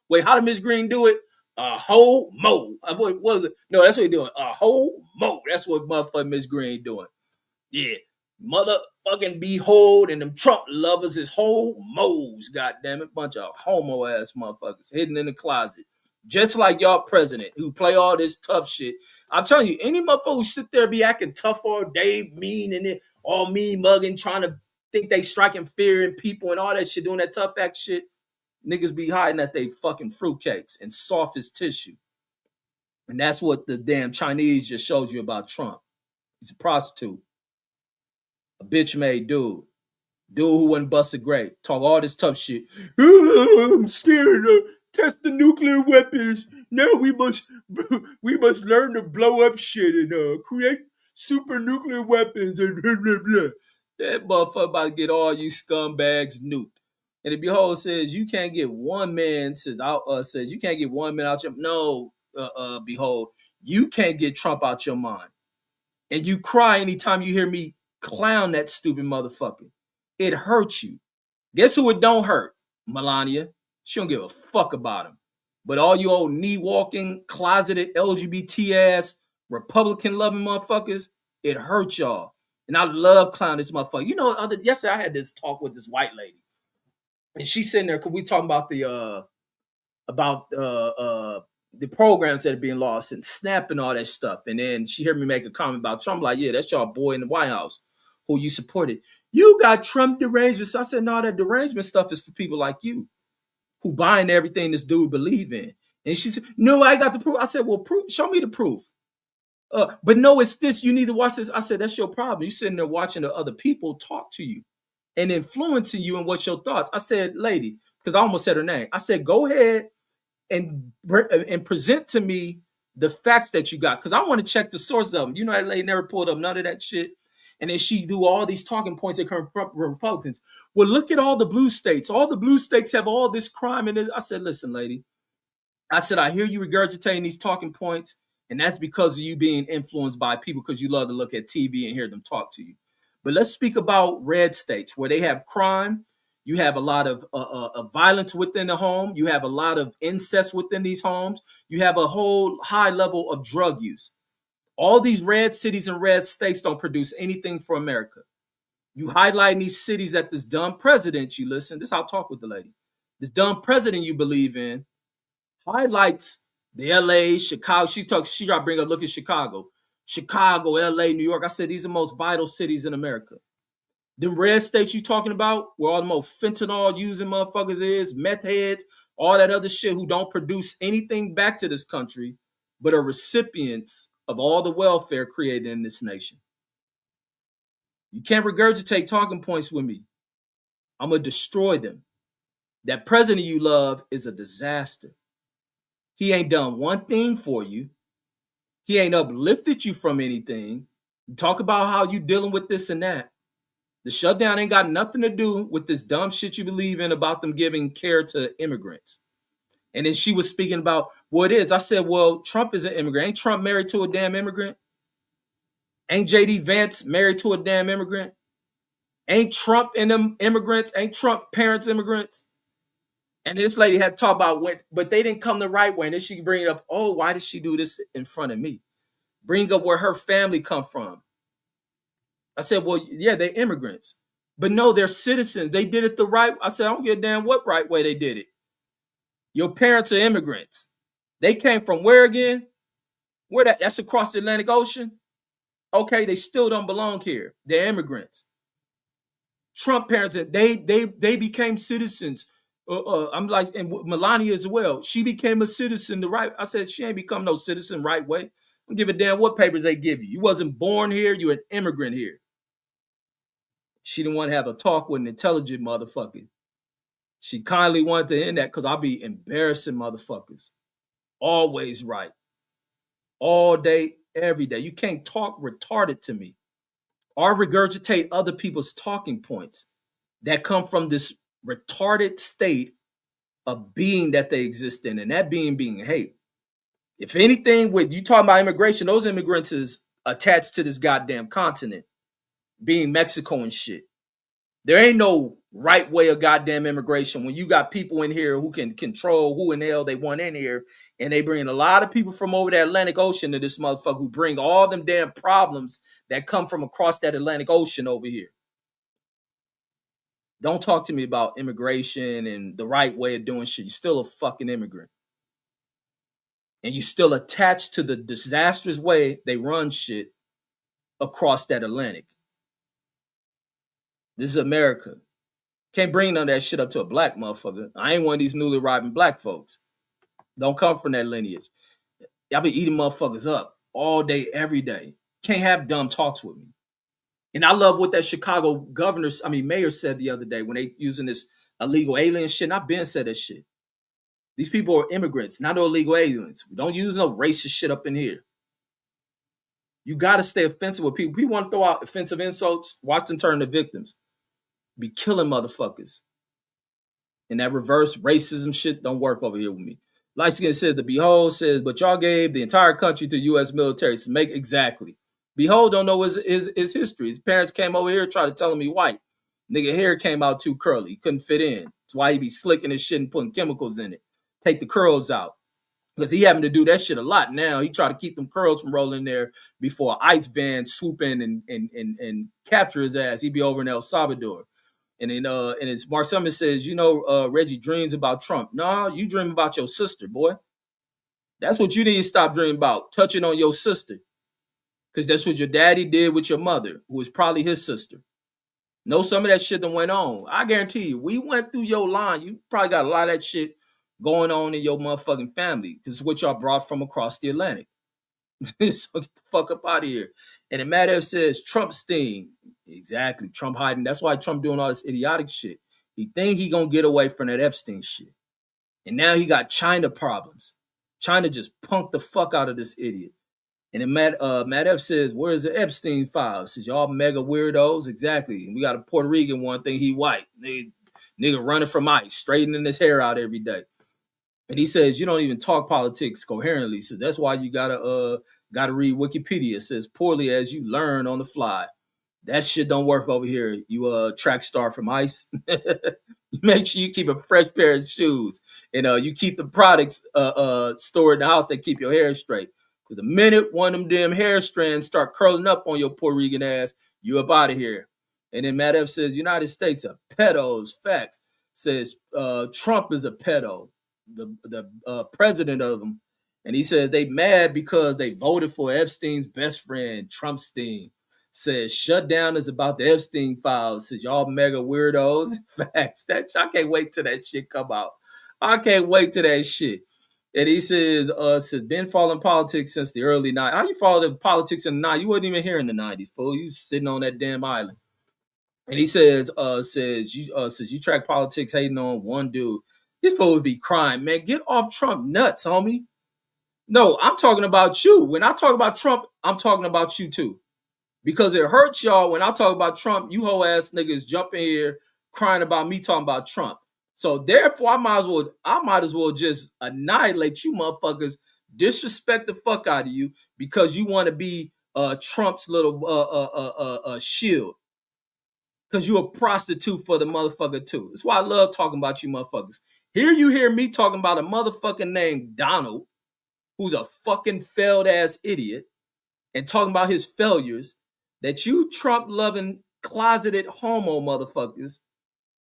Wait, how did Mitch Green do it? A homo. What was it? No, that's what he's doing. A homo. That's what motherfucking Mitch Green doing. Yeah. Motherfucking Behold and them Trump lovers is homos. Goddamn it. Bunch of homo ass motherfuckers hidden in the closet. Just like y'all president who play all this tough shit. I'm telling you, any motherfucker who sit there be acting tough all day, mean and it, all mean mugging, trying to think they striking fear in people and all that shit, doing that tough act shit, niggas be hiding at they fucking fruitcakes and soft as tissue. And that's what the damn Chinese just showed you about Trump. He's a prostitute. A bitch-made dude. Dude who wasn't busted great. Talk all this tough shit. I'm scared to test the nuclear weapons. Now we must learn to blow up shit and create super nuclear weapons and blah, blah, blah. That motherfucker about to get all you scumbags nuked. And the Behold says you can't get one man says you can't get one man out your no Behold, you can't get Trump out your mind. And you cry anytime you hear me clown that stupid motherfucker. It hurts you. Guess who it don't hurt? Melania. She don't give a fuck about him. But all you old knee walking, closeted LGBT ass Republican loving motherfuckers, it hurts y'all. And I love clowning this motherfucker. You know, yesterday I had this talk with this white lady. And she's sitting there because we talking about the programs that are being lost and SNAP and all that stuff. And then she heard me make a comment about Trump, like, yeah, that's y'all boy in the White House who you supported. You got Trump derangement. So I said, no, that derangement stuff is for people like you who buying everything this dude believe in. And she said, no, I got the proof. I said, well, show me the proof. But no, it's this. You need to watch this. I said, that's your problem. You sitting there watching the other people talk to you and influencing you and what's your thoughts. I said, lady, because I almost said her name. I said, go ahead and present to me the facts that you got. Because I want to check the source of them. You know, that lady never pulled up none of that shit. And then she do all these talking points that come from Republicans. Well, look at all the blue states. All the blue states have all this crime in it. I said, listen, lady. I said, I hear you regurgitating these talking points. And that's because of you being influenced by people because you love to look at TV and hear them talk to you. But let's speak about red states where they have crime. You have a lot of violence within the home. You have a lot of incest within these homes. You have a whole high level of drug use. All these red cities and red states don't produce anything for America. You highlighting these cities that this dumb president, you listen, this is how I talk with the lady. This dumb president you believe in highlights the LA, Chicago. She tried to bring up, look at Chicago, LA, New York. I said these are the most vital cities in America. Them red states you talking about, where all the most fentanyl using motherfuckers is, meth heads, all that other shit who don't produce anything back to this country, but are recipients of all the welfare created in this nation. You can't regurgitate talking points with me. I'm going to destroy them. That president you love is a disaster. He ain't done one thing for you. He ain't uplifted you from anything. You talk about how you dealing with this and that. The shutdown ain't got nothing to do with this dumb shit you believe in about them giving care to immigrants. And then she was speaking about what it is. I said, well, Trump is an immigrant. Ain't Trump married to a damn immigrant? Ain't J.D. Vance married to a damn immigrant? Ain't Trump and them immigrants? Ain't Trump parents immigrants? And this lady had talked about when, but they didn't come the right way. And then she bring it up, oh, why did she do this in front of me? Bring up where her family come from. I said, well, yeah, they're immigrants. But no, they're citizens. They did it the right. I said, I don't give a damn what right way they did it. Your parents are immigrants. They came from where again? Where that's across the Atlantic Ocean? Okay, they still don't belong here. They're immigrants. Trump parents, they became citizens. I'm like, and Melania as well. She became a citizen the right. I said, she ain't become no citizen right way. I don't give a damn what papers they give you. You wasn't born here. You're an immigrant here. She didn't want to have a talk with an intelligent motherfucker. She kindly wanted to end that because I'll be embarrassing motherfuckers. Always right. All day, every day. You can't talk retarded to me or regurgitate other people's talking points that come from this retarded state of being that they exist in, and that being hate. If anything, with you talking about immigration, those immigrants is attached to this goddamn continent, being Mexico and shit. There ain't no right way of goddamn immigration when you got people in here who can control who in the hell they want in here, and they bring a lot of people from over the Atlantic Ocean to this motherfucker who bring all them damn problems that come from across that Atlantic Ocean over here. Don't talk to me about immigration and the right way of doing shit. You're still a fucking immigrant. And you're still attached to the disastrous way they run shit across that Atlantic. This is America. Can't bring none of that shit up to a black motherfucker. I ain't one of these newly arriving black folks. Don't come from that lineage. Y'all be eating motherfuckers up all day, every day. Can't have dumb talks with me. And I love what that Chicago mayor said the other day when they using this illegal alien shit. And I've been said that shit. These people are immigrants, not illegal aliens. We don't use no racist shit up in here. You got to stay offensive with people. People want to throw out offensive insults. Watch them turn to victims. Be killing motherfuckers. And that reverse racism shit don't work over here with me. Light Skin says, the Behold says, but y'all gave the entire country to U.S. military to make exactly. Behold don't know his history. His parents came over here trying to tell him he white. Nigga hair came out too curly. He couldn't fit in. That's why he be slicking his shit and putting chemicals in it. Take the curls out. Because he having to do that shit a lot now. He try to keep them curls from rolling there before ICE band swoop in and capture his ass. He'd be over in El Salvador. And then and it's Mark Summers says, Reggie dreams about Trump. No, you dream about your sister, boy. That's what you need to stop dreaming about, touching on your sister. Because that's what your daddy did with your mother, who was probably his sister. Know some of that shit that went on. I guarantee you, we went through your line. You probably got a lot of that shit going on in your motherfucking family. Because it's what y'all brought from across the Atlantic. So get the fuck up out of here. And then Matt F says, Trump sting. Exactly. Trump hiding. That's why Trump doing all this idiotic shit. He think he gonna get away from that Epstein shit. And now he got China problems. China just punked the fuck out of this idiot. And then Matt F says, where's the Epstein files? Says y'all mega weirdos. Exactly. And we got a Puerto Rican one thing, he white. Nigga running from ICE, straightening his hair out every day. And he says, you don't even talk politics coherently. So that's why you gotta read Wikipedia. It says poorly as you learn on the fly. That shit don't work over here. You track star from ICE. Make sure you keep a fresh pair of shoes, and you keep the products stored in the house that keep your hair straight. Because the minute one of them damn hair strands start curling up on your Puerto Rican ass, you up out of here. And then Matt F says United States are pedos. Facts. Says Trump is a pedo, the president of them, and he says they mad because they voted for Epstein's best friend, Trumpstein. Says shutdown is about the Epstein files. Says y'all mega weirdos. Facts. I can't wait till that shit come out. I can't wait till that shit. And he says been following politics since the early 90s. How you follow the politics in the 90s? You wasn't even here in the 90s, fool. You sitting on that damn island. And he says you track politics hating on one dude. This fool would be crying, man. Get off Trump nuts, homie. No, I'm talking about you. When I talk about Trump, I'm talking about you too. Because it hurts y'all when I talk about Trump, you whole ass niggas jump in here crying about me talking about Trump. So therefore, I might as well just annihilate you motherfuckers, disrespect the fuck out of you because you want to be Trump's little shield. Because you a prostitute for the motherfucker too. That's why I love talking about you motherfuckers. Here you hear me talking about a motherfucking named Donald, who's a fucking failed ass idiot, and talking about his failures, that you Trump-loving, closeted homo motherfuckers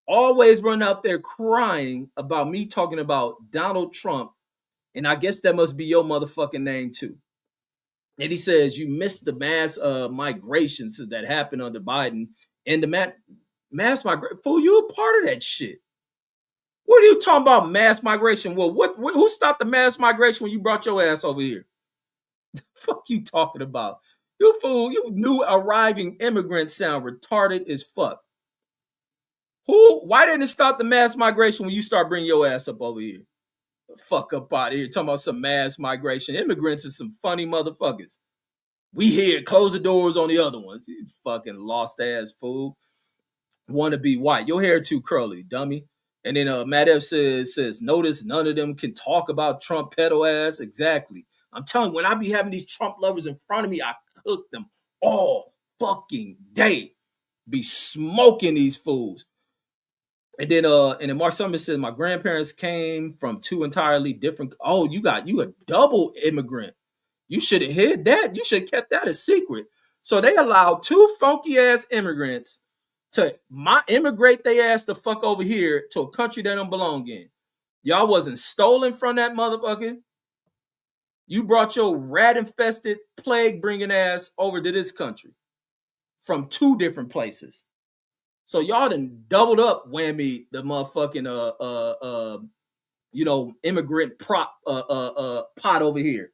always run out there crying about me talking about Donald Trump, and I guess that must be your motherfucking name too. And he says you missed the mass migrations that happened under Biden, and the mass migration. Fool, you a part of that shit. What are you talking about, mass migration? Well, who stopped the mass migration when you brought your ass over here? Fuck you talking about? You fool, you new arriving immigrants sound retarded as fuck. Why didn't it stop the mass migration when you start bringing your ass up over here? Fuck up out of here talking about some mass migration. Immigrants are some funny motherfuckers. We here, close the doors on the other ones. You fucking lost ass fool. Want to be white. Your hair too curly, dummy. And then Matt F says, notice none of them can talk about Trump pedo ass. Exactly. I'm telling you, when I be having these Trump lovers in front of me, I cook them all fucking day. Be smoking these fools. And then Mark Summers says, my grandparents came from two entirely different. Oh, you a double immigrant. You should have hid that. You should have kept that a secret. So they allowed two funky ass immigrants to immigrate their ass the fuck over here to a country they don't belong in. Y'all wasn't stolen from that motherfucker. You brought your rat-infested, plague-bringing ass over to this country from two different places. So y'all done doubled up whammy the motherfucking immigrant pot over here.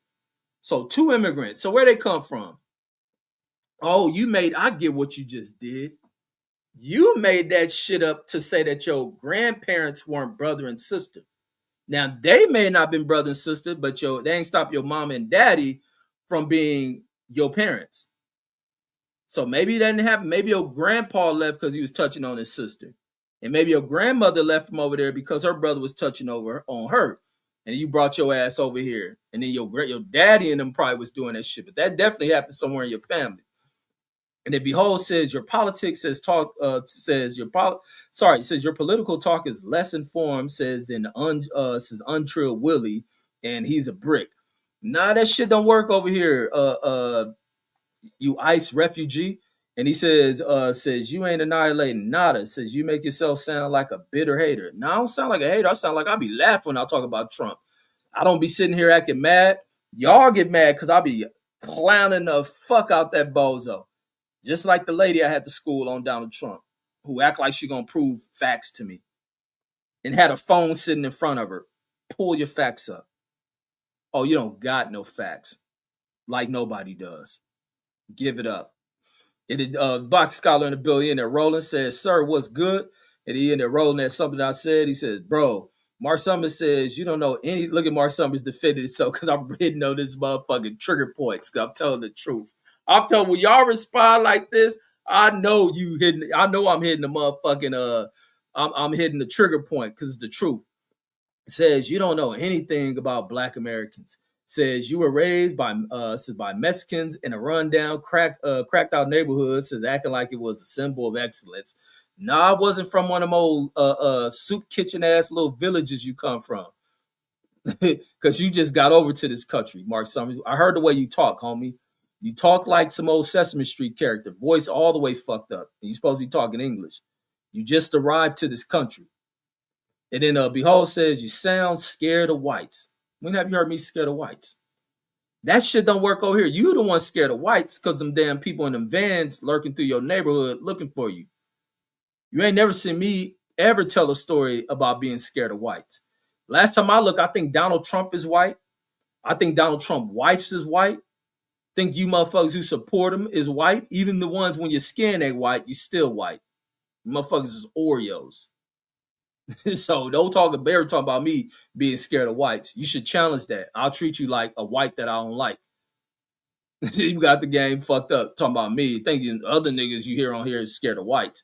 So two immigrants. So where they come from? Oh, I get what you just did. You made that shit up to say that your grandparents weren't brother and sister. Now, they may not have been brother and sister, but they ain't stop your mom and daddy from being your parents. So maybe that didn't happen. Maybe your grandpa left because he was touching on his sister. And maybe your grandmother left him over there because her brother was touching on her. And you brought your ass over here. And then your daddy and them probably was doing that shit. But that definitely happened somewhere in your family. And then Behold says your politics says your political talk is less informed, says untrue Willie, and he's a brick. Nah, that shit don't work over here. You ICE refugee. And he says you ain't annihilating nada. Says you make yourself sound like a bitter hater. No, I don't sound like a hater. I sound like I be laughing when I talk about Trump. I don't be sitting here acting mad. Y'all get mad because I be clowning the fuck out that bozo. Just like the lady I had to school on Donald Trump, who act like she gonna prove facts to me and had a phone sitting in front of her. Pull your facts up. Oh, you don't got no facts. Like nobody does. Give it up. And Box Scholar in the Billionaire Roland says, sir, what's good? And he in there rolling at something I said. He says, bro, Mark Summers says, you don't know any. Look at Mark Summers defended itself because I'm hitting on this motherfucking trigger points because I'm telling the truth. I'm telling when y'all respond like this, I know you hitting. I know I'm hitting the motherfucking. I'm hitting the trigger point because it's the truth. It says you don't know anything about Black Americans. Says you were raised by Mexicans in a rundown, cracked out neighborhood. Says acting like it was a symbol of excellence. Nah, I wasn't from one of them old soup kitchen ass little villages you come from. Because you just got over to this country, Mark Summers. I heard the way you talk, homie. You talk like some old Sesame Street character, voice all the way fucked up. And you're supposed to be talking English. You just arrived to this country. And then Behold says, you sound scared of whites. When have you heard me scared of whites? That shit don't work over here. You the one scared of whites because them damn people in them vans lurking through your neighborhood looking for you. You ain't never seen me ever tell a story about being scared of whites. Last time I look, I think Donald Trump is white. I think Donald Trump wives is white. Think you motherfuckers who support him is white. Even the ones when your skin ain't white, you still white. Motherfuckers is Oreos. So don't talk about me being scared of whites. You should challenge that. I'll treat you like a white that I don't like. You got the game fucked up talking about me. Thinking other niggas you hear on here is scared of whites.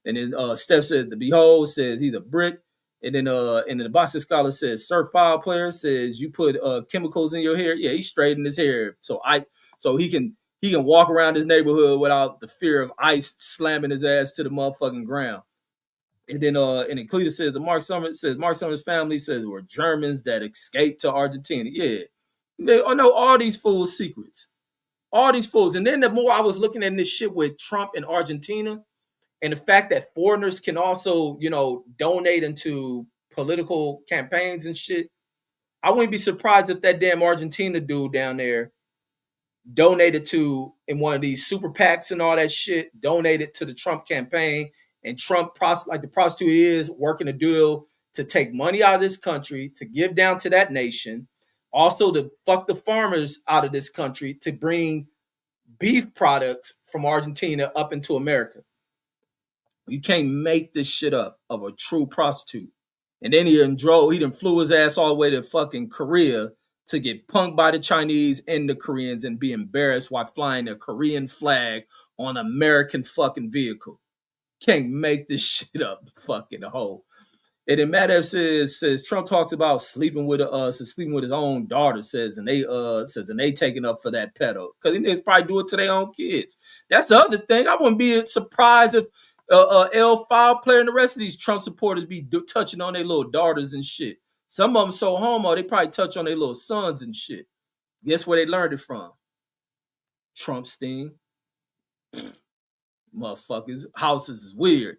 And then Steph said the Behold says he's a brick. And then the boxing scholar says surf file player says you put chemicals in your hair. Yeah, he straightened his hair so he can walk around his neighborhood without the fear of ice slamming his ass to the motherfucking ground. And then Cletus says Mark Summers' family says we're Germans that escaped to Argentina. Yeah. I know all these fools' secrets. All these fools. And then the more I was looking at this shit with Trump and Argentina, and the fact that foreigners can also, donate into political campaigns and shit, I wouldn't be surprised if that damn Argentina dude down there donated to, in one of these super PACs and all that shit, donated to the Trump campaign. And Trump, like the prostitute is, working a deal to take money out of this country, to give down to that nation, also to fuck the farmers out of this country, to bring beef products from Argentina up into America. You can't make this shit up of a true prostitute. And then he done flew his ass all the way to fucking Korea to get punked by the Chinese and the Koreans and be embarrassed while flying a Korean flag on an American fucking vehicle. Can't make this shit up, fucking hoe. And then Matt F says Trump talks about sleeping with his own daughter, and they taking up for that pedo. Because he niggas probably do it to their own kids. That's the other thing. I wouldn't be surprised if L5 player and the rest of these Trump supporters be touching on their little daughters and shit. Some of them so homo, they probably touch on their little sons and shit. Guess where they learned it from? Trumpstein. Motherfuckers. Houses is weird.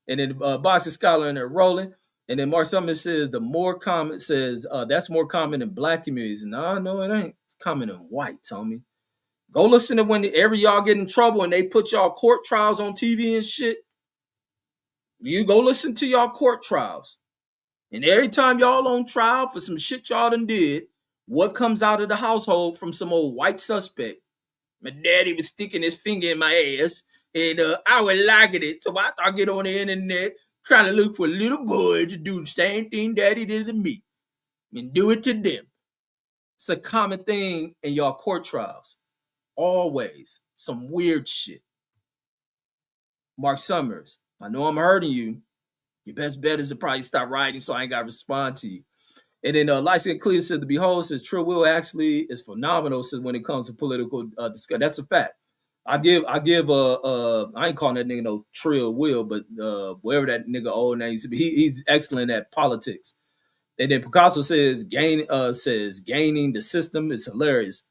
And then Boxing Scholar in there rolling. And then Mark Summers says that's more common in black communities. No, it ain't. It's common in white, homie. Go listen to when every y'all get in trouble and they put y'all court trials on TV and shit. You go listen to y'all court trials. And every time y'all on trial for some shit y'all done did, what comes out of the household from some old white suspect? My daddy was sticking his finger in my ass, and I was liking it. So I get on the internet trying to look for little boys to do the same thing daddy did to me and do it to them. It's a common thing in y'all court trials. Always some weird shit. Mark Summers, I know I'm hurting you. Your best bet is to probably stop writing so I ain't got to respond to you. And then Lysa Clear said the Behold says Trill Will actually is phenomenal says when it comes to political discussion. That's a fact. I ain't calling that nigga no Trill Will, but whatever that nigga old name used to be, he's excellent at politics. And then Picasso says gaining the system is hilarious.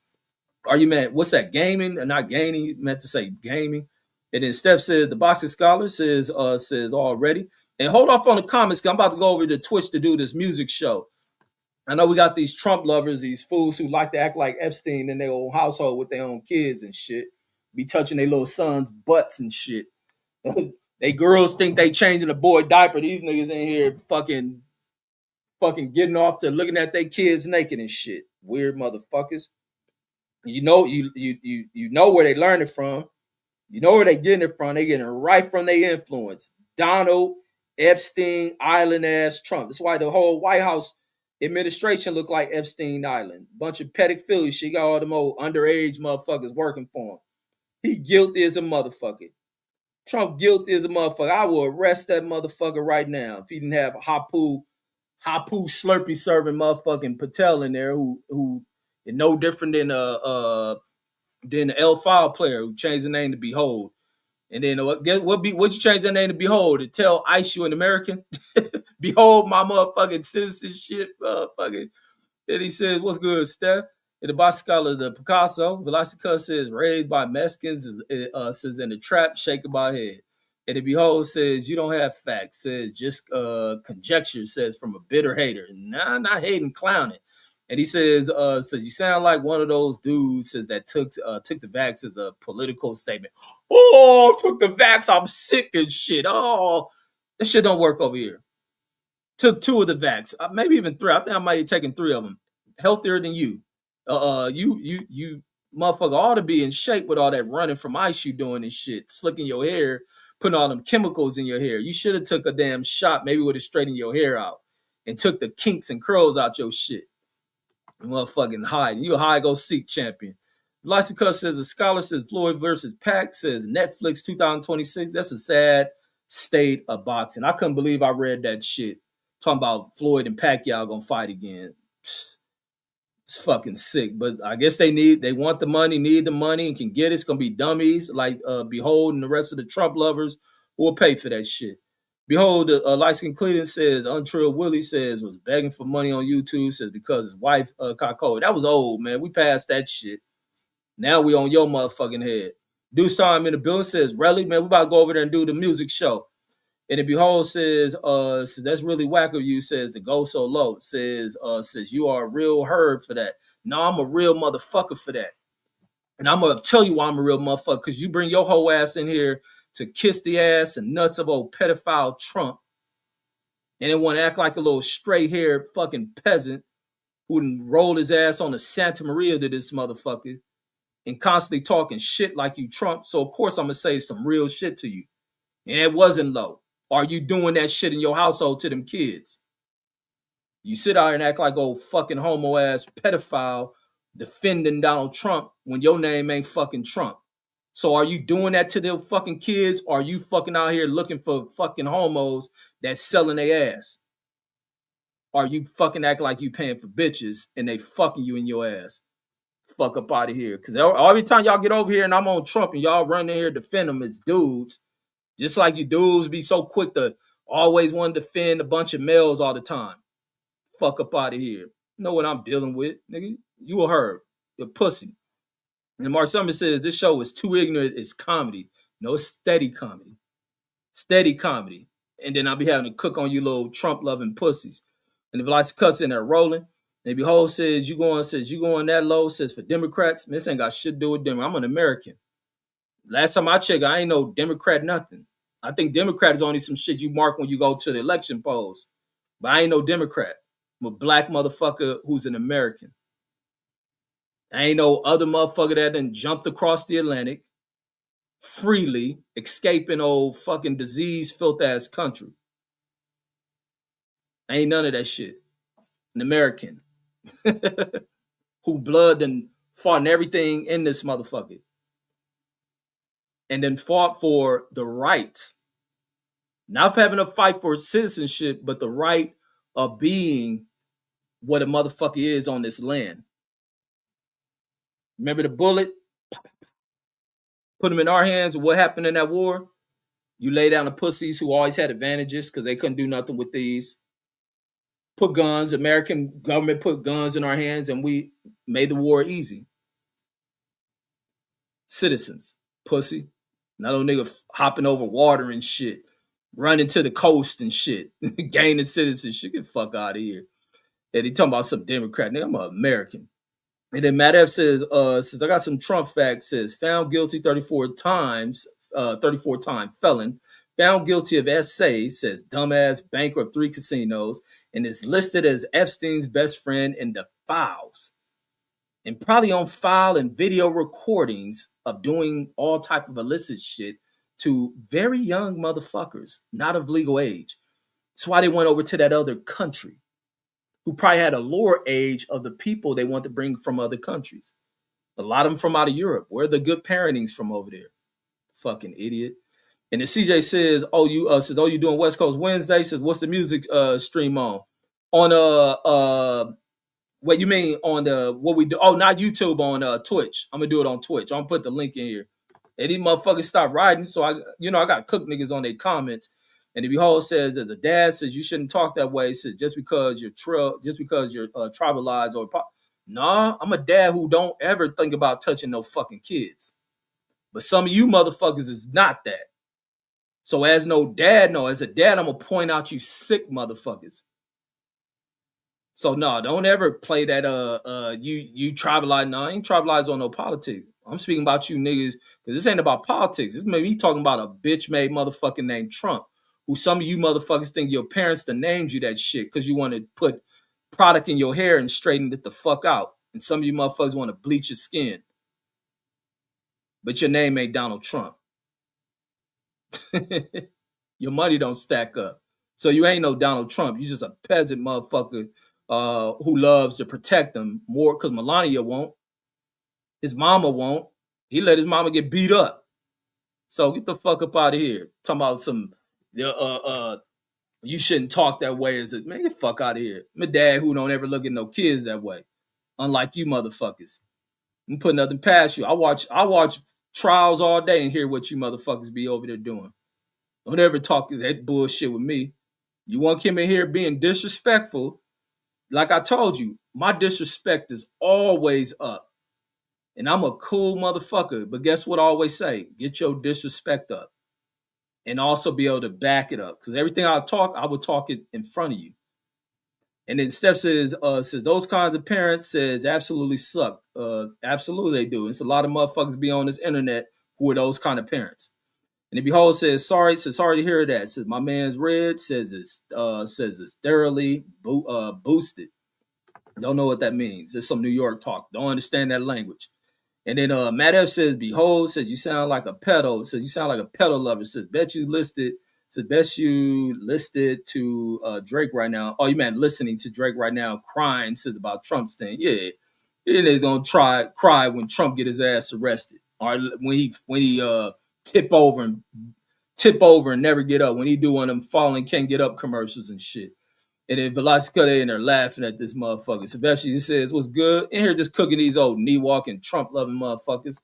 Are you meant what's that? Gaming and not gaining? You meant to say gaming. And then Steph says the Boxing Scholar says already. And hold off on the comments because I'm about to go over to Twitch to do this music show. I know we got these Trump lovers, these fools who like to act like Epstein in their own household with their own kids and shit. Be touching their little sons' butts and shit. They girls think they changing a boy diaper. These niggas in here fucking getting off to looking at their kids naked and shit. Weird motherfuckers. You know where they learn it from. You know where they getting it from. They getting it right from their influence. Donald, Epstein, Island ass Trump. That's why the whole White House administration look like Epstein Island. Bunch of pedophilia. She got all them old underage motherfuckers working for him. He guilty as a motherfucker. Trump guilty as a motherfucker. I will arrest that motherfucker right now if he didn't have a Hapu Slurpee serving motherfucking Patel in there who is no different than the L5 player who changed the name to Behold. And then what you change that name to Behold to tell ICE you an American? Behold my motherfucking citizenship, motherfucking. And he says, what's good, Steph? In the Basicala, the Picasso, Velocica says, raised by Mexicans, says, in the trap, shaking my head. And the Behold says, you don't have facts, says, just conjecture, says, from a bitter hater. Nah, not hating, clowning. And he says, you sound like one of those dudes, says, that took the vax as a political statement. Oh, took the vax, I'm sick and shit. Oh, that shit don't work over here. Took 2 of the vax, maybe even 3. I think I might have taken 3 of them. Healthier than you. You motherfucker ought to be in shape with all that running from ice you doing and shit, slicking your hair, putting all them chemicals in your hair. You should have took a damn shot, maybe would have straightened your hair out and took the kinks and curls out your shit. Motherfucking hide. You a hide go seek champion. Lysica says a scholar says Floyd versus Pac says Netflix 2026. That's a sad state of boxing. I couldn't believe I read that shit. Talking about Floyd and Pacquiao gonna fight again. It's fucking sick. But I guess they want the money, need the money, and can get it. It's gonna be dummies like Behold and the rest of the Trump lovers who will pay for that shit. Behold, Lyskin Cleveland says, Untrue Willie says, was begging for money on YouTube, says because his wife caught COVID. That was old, man. We passed that shit. Now we on your motherfucking head. Deuce Time in the building says, really, man, we about to go over there and do the music show. And the Behold says, that's really whack of you, says to go so low. Says you are a real herd for that. No, I'm a real motherfucker for that. And I'm gonna tell you why I'm a real motherfucker, because you bring your whole ass in here to kiss the ass and nuts of old pedophile Trump, and then want to act like a little straight-haired fucking peasant who rolled his ass on the Santa Maria to this motherfucker and constantly talking shit like you Trump. So of course I'm gonna say some real shit to you. And it wasn't low. Are you doing that shit in your household to them kids? You sit out and act like old fucking homo ass pedophile defending Donald Trump when your name ain't fucking Trump. So are you doing that to their fucking kids? Or are you fucking out here looking for fucking homos that's selling their ass? Are you fucking acting like you paying for bitches and they fucking you in your ass? Fuck up out of here. Because every time y'all get over here and I'm on Trump and y'all run in here defend them as dudes, just like you dudes be so quick to always want to defend a bunch of males all the time. Fuck up out of here. You know what I'm dealing with, nigga? You a herb. You're a pussy. And Mark Summers says this show is too ignorant. It's comedy. No, it's steady comedy. Steady comedy. And then I'll be having to cook on you little Trump-loving pussies. And if Lights Cuts in there rolling, and Behold says you going that low, says for Democrats, this ain't got shit to do with them. I'm an American. Last time I checked, I ain't no Democrat nothing. I think Democrat is only some shit you mark when you go to the election polls. But I ain't no Democrat. I'm a black motherfucker who's an American. I ain't no other motherfucker that done jumped across the Atlantic freely, escaping old fucking disease-filled ass country. I ain't none of that shit. An American. Who blood and fought and everything in this motherfucker. And then fought for the rights. Not for having a fight for citizenship, but the right of being what a motherfucker is on this land. Remember the bullet? Put them in our hands. What happened in that war? You lay down the pussies who always had advantages because they couldn't do nothing with these. Put guns. American government put guns in our hands and we made the war easy. Citizens. Pussy. Not no nigga hopping over water and shit. Running to the coast and shit. Gaining citizenship. Get the fuck out of here. And he talking about some Democrat. Nigga, I'm an American. And then Matt F says I got some Trump facts, says found guilty 34 time felon, found guilty of SA, says dumbass banker of 3 casinos, and is listed as Epstein's best friend in the files. And probably on file and video recordings of doing all type of illicit shit to very young motherfuckers, not of legal age. That's why they went over to that other country, who probably had a lower age of the people they want to bring from other countries. A lot of them from out of Europe. Where are the good parentings from over there? Fucking idiot. And then CJ says, you doing West Coast Wednesday? Says, what's the music stream on? On what you mean on the what we do? Oh, not YouTube, on Twitch. I'm gonna do it on Twitch. I'm gonna put the link in here. And these motherfuckers stop riding. So I got cook niggas on their comments. And the Behold says, as a dad says, you shouldn't talk that way. He says, just because you're tribalized or nah, I'm a dad who don't ever think about touching no fucking kids. But some of you motherfuckers is not that. So as a dad, I'm gonna point out you sick motherfuckers. So no, don't ever play that you tribalize. No, I ain't tribalized on no politics. I'm speaking about you niggas, because this ain't about politics. This may be talking about a bitch made motherfucker named Trump, who some of you motherfuckers think your parents that named you that shit because you want to put product in your hair and straighten it the fuck out. And some of you motherfuckers want to bleach your skin. But your name ain't Donald Trump. Your money don't stack up. So you ain't no Donald Trump. You just a peasant motherfucker who loves to protect them more, because Melania won't. His mama won't. He let his mama get beat up. So get the fuck up out of here. Talking about some you shouldn't talk that way. As man, get the fuck out of here. My dad who don't ever look at no kids that way. Unlike you motherfuckers. I'm putting nothing past you. I watch trials all day and hear what you motherfuckers be over there doing. Don't ever talk that bullshit with me. You want to come in here being disrespectful. Like I told you, my disrespect is always up. And I'm a cool motherfucker. But guess what I always say? Get your disrespect up. And also be able to back it up. Because everything I will talk it in front of you. And then Steph says those kinds of parents says absolutely suck. Absolutely they do. It's a lot of motherfuckers be on this internet who are those kind of parents. And the Behold says sorry to hear that. Says my man's red says it's thoroughly boosted. Don't know what that means. It's some New York talk. Don't understand that language. And then Matt F says, Behold, says you sound like a pedo. Says you sound like a pedo lover. Says bet you listed to Drake right now. Oh, you meant listening to Drake right now, crying, says about Trump's thing. Yeah. He's gonna cry when Trump get his ass arrested. Or when he tip over and never get up. When he do one of them falling can't get up commercials and shit. And then Velasquez and they're laughing at this motherfucker. Sebastian says, what's good? In here just cooking these old knee walking Trump loving motherfuckers.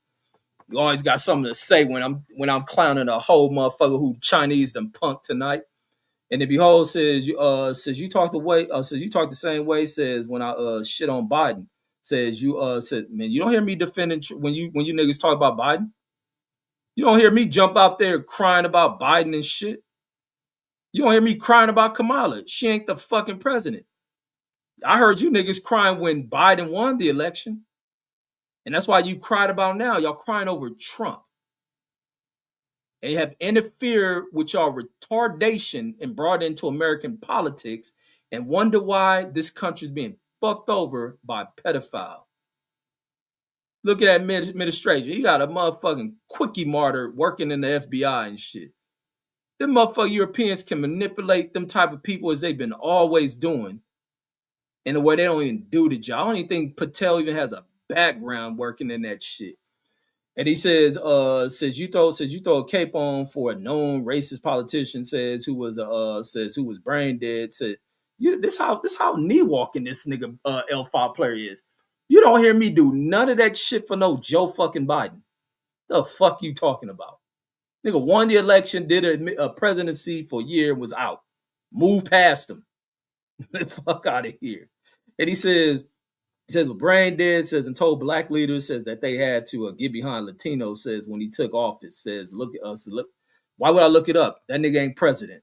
You always got something to say when I'm clowning a whole motherfucker who Chinese them punk tonight. And then Behold says you talk the same way. Says when I shit on Biden. Says you said man, you don't hear me defending when you niggas talk about Biden. You don't hear me jump out there crying about Biden and shit. You don't hear me crying about Kamala. She ain't the fucking president. I heard you niggas crying when Biden won the election. And that's why you cried about now. Y'all crying over Trump. And you have interfered with y'all retardation and brought into American politics and wonder why this country's being fucked over by pedophile. Look at that administration. You got a motherfucking quickie martyr working in the FBI and shit. Them motherfucking Europeans can manipulate them type of people as they've been always doing in a way they don't even do the job. I don't even think Patel even has a background working in that shit. And he says you throw a cape on for a known racist politician, who was brain dead. Said this how knee walking this nigga L5 player is. You don't hear me do none of that shit for no Joe fucking Biden. The fuck you talking about? Nigga won the election, did a presidency for a year, was out. Moved past him. The fuck out of here. And he says, well, brain dead, says, and told black leaders, says that they had to get behind Latinos, says when he took office, says, look at us. Look, why would I look it up? That nigga ain't president.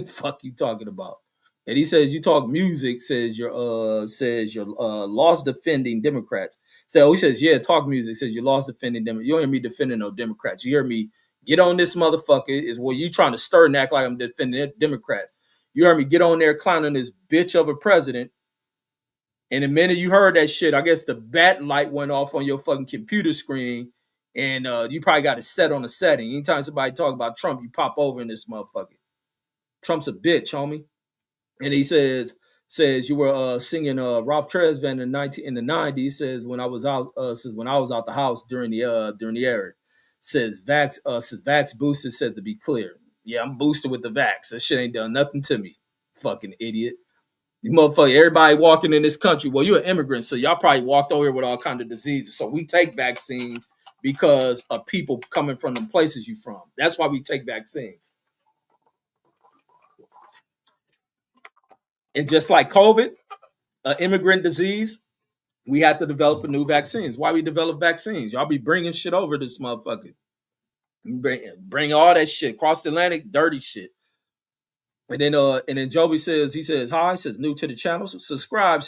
Fuck you talking about? And he says, you talk music, says you're lost defending Democrats. So he says, yeah, talk music, says you lost defending Democrats. You don't hear me defending no Democrats. You hear me get on this motherfucker is where you trying to stir and act like I'm defending Democrats. You heard me get on there clowning this bitch of a president. And the minute you heard that shit, I guess the bat light went off on your fucking computer screen. And you probably got it set on a setting. Anytime somebody talk about Trump, you pop over in this motherfucker. Trump's a bitch, homie. And he says you were singing Ralph Tresvant in the 90s. Says when I was out the house during the era. Says Vax boosted, says to be clear. Yeah, I'm boosted with the Vax. That shit ain't done nothing to me. Fucking idiot. You motherfucker, everybody walking in this country. Well, you're an immigrant, so y'all probably walked over here with all kind of diseases. So we take vaccines because of people coming from the places you from. That's why we take vaccines. And just like COVID, an immigrant disease, we had to develop a new vaccines. Why we develop vaccines? Y'all be bringing shit over this motherfucker. Bring all that shit across the Atlantic, dirty shit. And then Joby says, he says, hi, he says, new to the channel, so subscribe.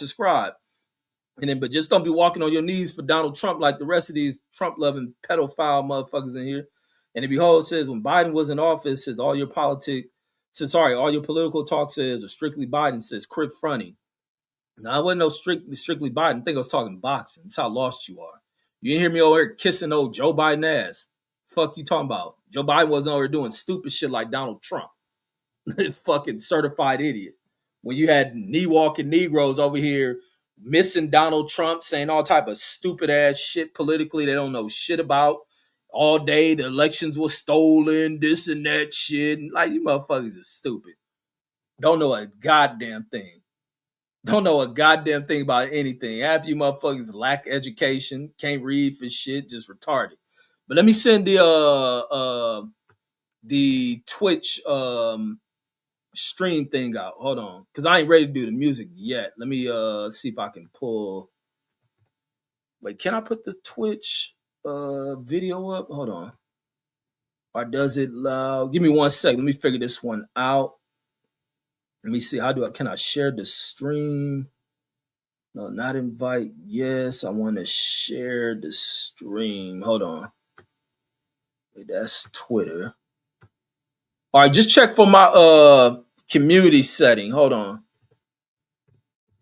And then, but just don't be walking on your knees for Donald Trump like the rest of these Trump-loving pedophile motherfuckers in here. And then behold says, when Biden was in office, says all your political talk says, or strictly Biden says, Crip Fronty. Now, I wasn't no strictly Biden. I think I was talking boxing. That's how lost you are. You didn't hear me over here kissing old Joe Biden ass. Fuck you talking about? Joe Biden wasn't over here doing stupid shit like Donald Trump. Fucking certified idiot. When you had knee walking Negroes over here missing Donald Trump, saying all type of stupid ass shit politically they don't know shit about. All day the elections were stolen, this and that shit. Like, you motherfuckers are stupid. Don't know a goddamn thing. Don't know a goddamn thing about anything. Half you motherfuckers lack education, can't read for shit, just retarded. But let me send the Twitch stream thing out. Hold on, because I ain't ready to do the music yet. Let me see if I can pull. Wait, can I put the Twitch video up? Hold on. Or does it loud? Give me 1 second. Let me figure this one out. Let me see. Can I share the stream? No, not invite. Yes, I want to share the stream. Hold on. Wait, that's Twitter. All right, just check for my community setting. Hold on.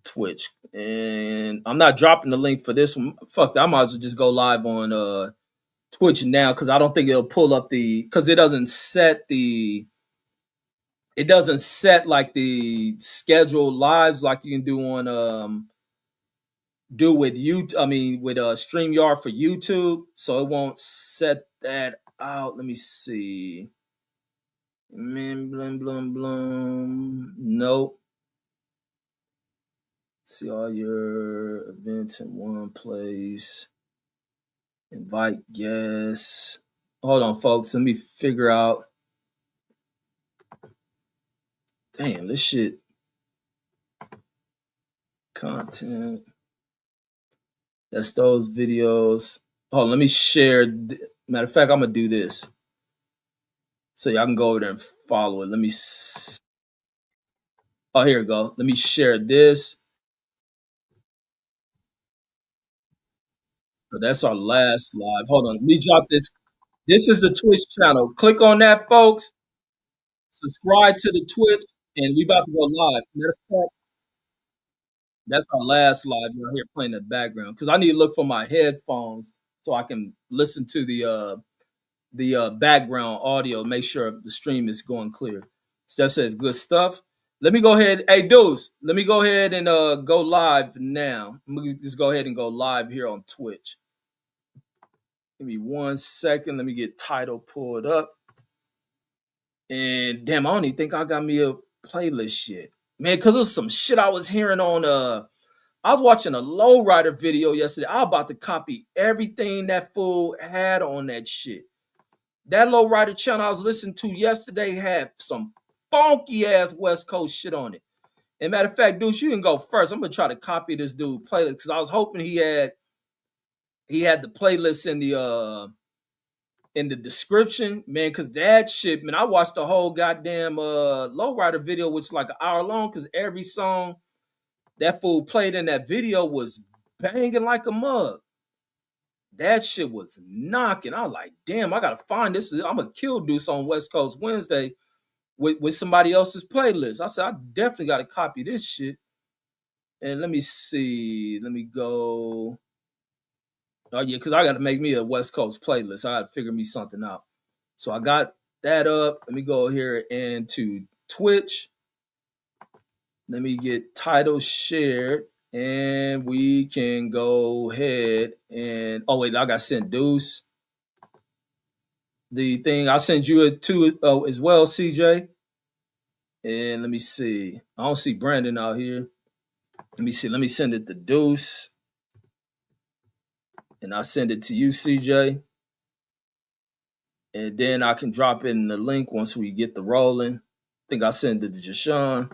Twitch. And I'm not dropping the link for this one. Fuck that. I might as well just go live on Twitch now, because I don't think it'll pull up because it doesn't set like the scheduled lives like you can do on with StreamYard for YouTube. So it won't set that out. Let me see. Nope. See all your events in one place. Invite guests. Hold on, folks. Let me figure out. Damn, this shit. Content. That's those videos. Hold on, let me share. Matter of fact, I'm going to do this. So y'all can go over there and follow it. Let me. Oh, here we go. Let me share this. So that's our last live. Hold on. Let me drop this. This is the Twitch channel. Click on that, folks. Subscribe to the Twitch, and we about to go live. Matter of fact, that's our last live. You're here playing in the background because I need to look for my headphones so I can listen to the background audio. Make sure the stream is going clear. Steph says good stuff. Let me go ahead. Hey, dudes, let me go ahead and go live now. I'm gonna just go ahead and go live here on Twitch. Give me 1 second. Let me get title pulled up. And damn, I don't even think I got me a playlist yet. Man, because there's some shit I was hearing on I was watching a Lowrider video yesterday. I was about to copy everything that fool had on that shit. That Lowrider channel I was listening to yesterday had some funky ass West Coast shit on it. And matter of fact, dude, you can go first. I'm gonna try to copy this dude playlist because I was hoping he had the playlist in the description, man, because that shit, man, I watched the whole goddamn Lowrider video, which is like an hour long, because every song that fool played in that video was banging like a mug. That shit was knocking. I was like, damn, I gotta find this. I'm gonna kill Deuce on West Coast Wednesday with somebody else's playlist. I said, I definitely gotta copy this shit. And let me see. Let me go. Oh yeah, because I gotta make me a West Coast playlist. I gotta figure me something out. So I got that up. Let me go here into Twitch. Let me get title shared. And we can go ahead and wait, I got sent Deuce. The thing I'll send you it too as well, CJ. And let me see. I don't see Brandon out here. Let me see. Let me send it to Deuce. And I send it to you, CJ. And then I can drop in the link once we get the rolling. I think I sent it to Jashawn.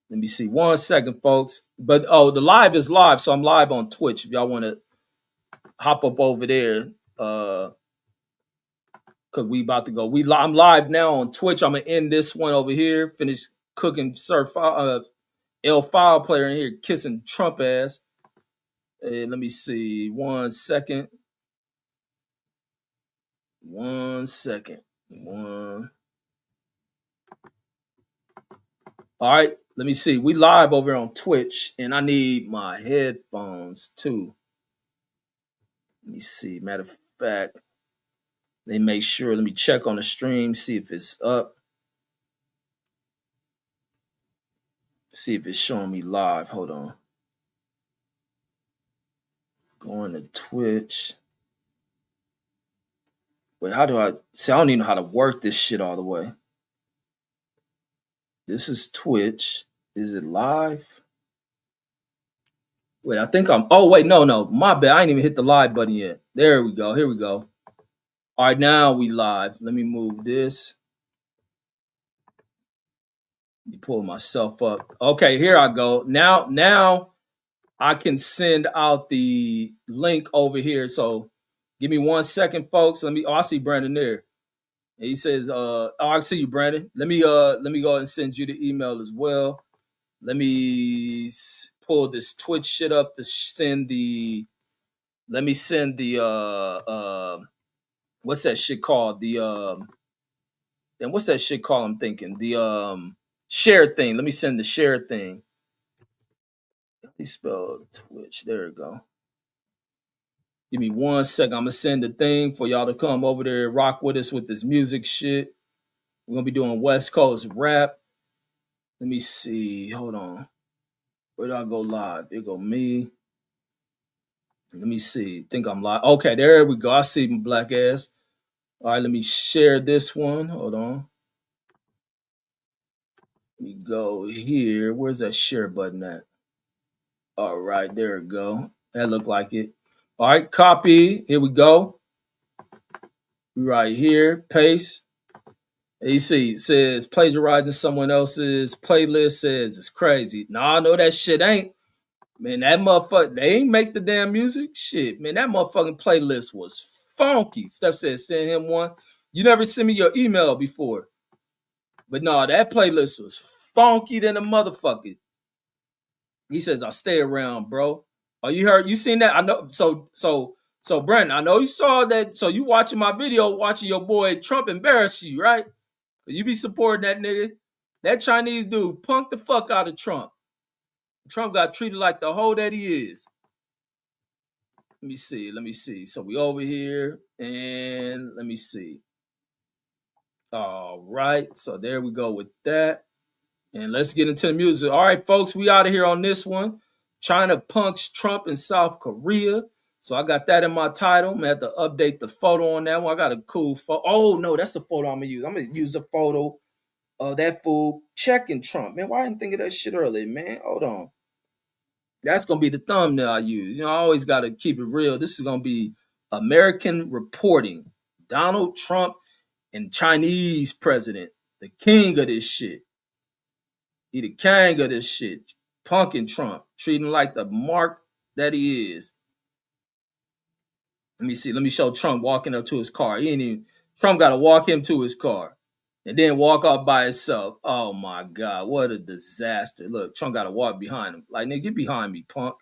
Let me see. 1 second, folks. But the live is live, so I'm live on Twitch. If y'all want to hop up over there, cause we about to go. I'm live now on Twitch. I'm gonna end this one over here. Finish cooking Sir L File player in here kissing Trump ass. Let me see. 1 second. 1 second. All right, let me see. We live over on Twitch, and I need my headphones too. Let me see. Matter of fact, they make sure. Let me check on the stream, see if it's up. See if it's showing me live. Hold on. Going to Twitch. Wait, how do I see? I don't even know how to work this shit all the way. This is Twitch. Is it live? Wait, I think I'm. Oh, wait, no. My bad. I ain't even hit the live button yet. There we go. Here we go. All right, now we live. Let me move this. Let me pull myself up. Okay, here I go. Now I can send out the link over here. So give me 1 second, folks. I see Brandon there. And he says, I see you, Brandon. Let me go ahead and send you the email as well. Let me pull this Twitch shit up to send the. Let me send the what's that shit called? And what's that shit called? I'm thinking the share thing. Let me send the share thing. Let me spell Twitch. There we go. Give me 1 second. I'm gonna send the thing for y'all to come over there and rock with us with this music shit. We're gonna be doing West Coast rap. Let me see. Hold on. Where do I go live? There go me. Let me see. Think I'm live. Okay, there we go. I see my black ass. All right, let me share this one. Hold on. Let me go here. Where's that share button at? All right, there we go. That looked like it. All right, copy. Here we go. Right here, paste. You see, it says plagiarizing someone else's playlist. Says it's crazy. Nah, no, that shit ain't. Man, that motherfucker, they ain't make the damn music. Shit, man, that motherfucking playlist was funky. Steph says send him one. You never sent me your email before. But no, that playlist was funky than a motherfucker. He says, I'll stay around, bro. Oh, you heard? You seen that? I know. So Brandon, I know you saw that. So you watching my video, watching your boy Trump embarrass you, right? You be supporting that nigga. That Chinese dude punked the fuck out of Trump. Trump got treated like the hoe that he is. Let me see. So we over here, and let me see. All right. So there we go with that. And let's get into the music. All right, folks, we out of here on this one. China punks Trump in South Korea. So I got that in my title. I'm going to have to update the photo on that one. I got a cool photo. Oh, no, that's the photo I'm going to use. I'm going to use the photo of that fool checking Trump. Man, why I didn't think of that shit earlier, man? Hold on. That's going to be the thumbnail I use. You know, I always got to keep it real. This is going to be American reporting. Donald Trump and Chinese president, the king of this shit. He the king of this shit. Punking Trump, treating him like the mark that he is. Let me see. Let me show Trump walking up to his car. Trump got to walk him to his car and then walk off by himself. Oh my God, what a disaster! Look, Trump got to walk behind him. Like, nigga, get behind me, punk.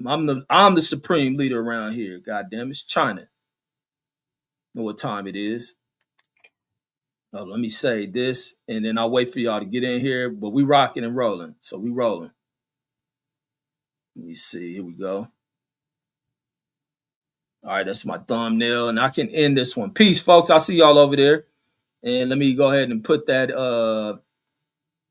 I'm the supreme leader around here. God damn, it's China. Know what time it is? Oh, let me say this, and then I'll wait for y'all to get in here. But we rocking and rolling, so we rolling. Let me see. Here we go. All right, that's my thumbnail, and I can end this one. Peace, folks. I'll see y'all over there. And let me go ahead and put that.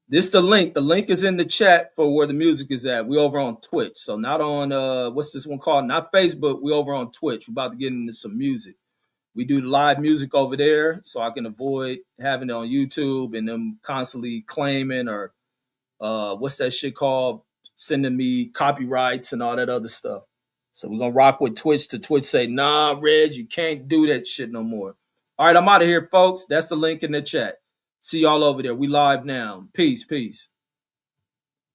This the link. The link is in the chat for where the music is at. We over on Twitch, so not on what's this one called? Not Facebook. We over on Twitch. We're about to get into some music. We do the live music over there, so I can avoid having it on YouTube and them constantly claiming or what's that shit called? Sending me copyrights and all that other stuff. So we're gonna rock with Twitch till Twitch say, nah, Reg, you can't do that shit no more. All right, I'm out of here, folks. That's the link in the chat. See y'all over there. We live now. Peace, peace.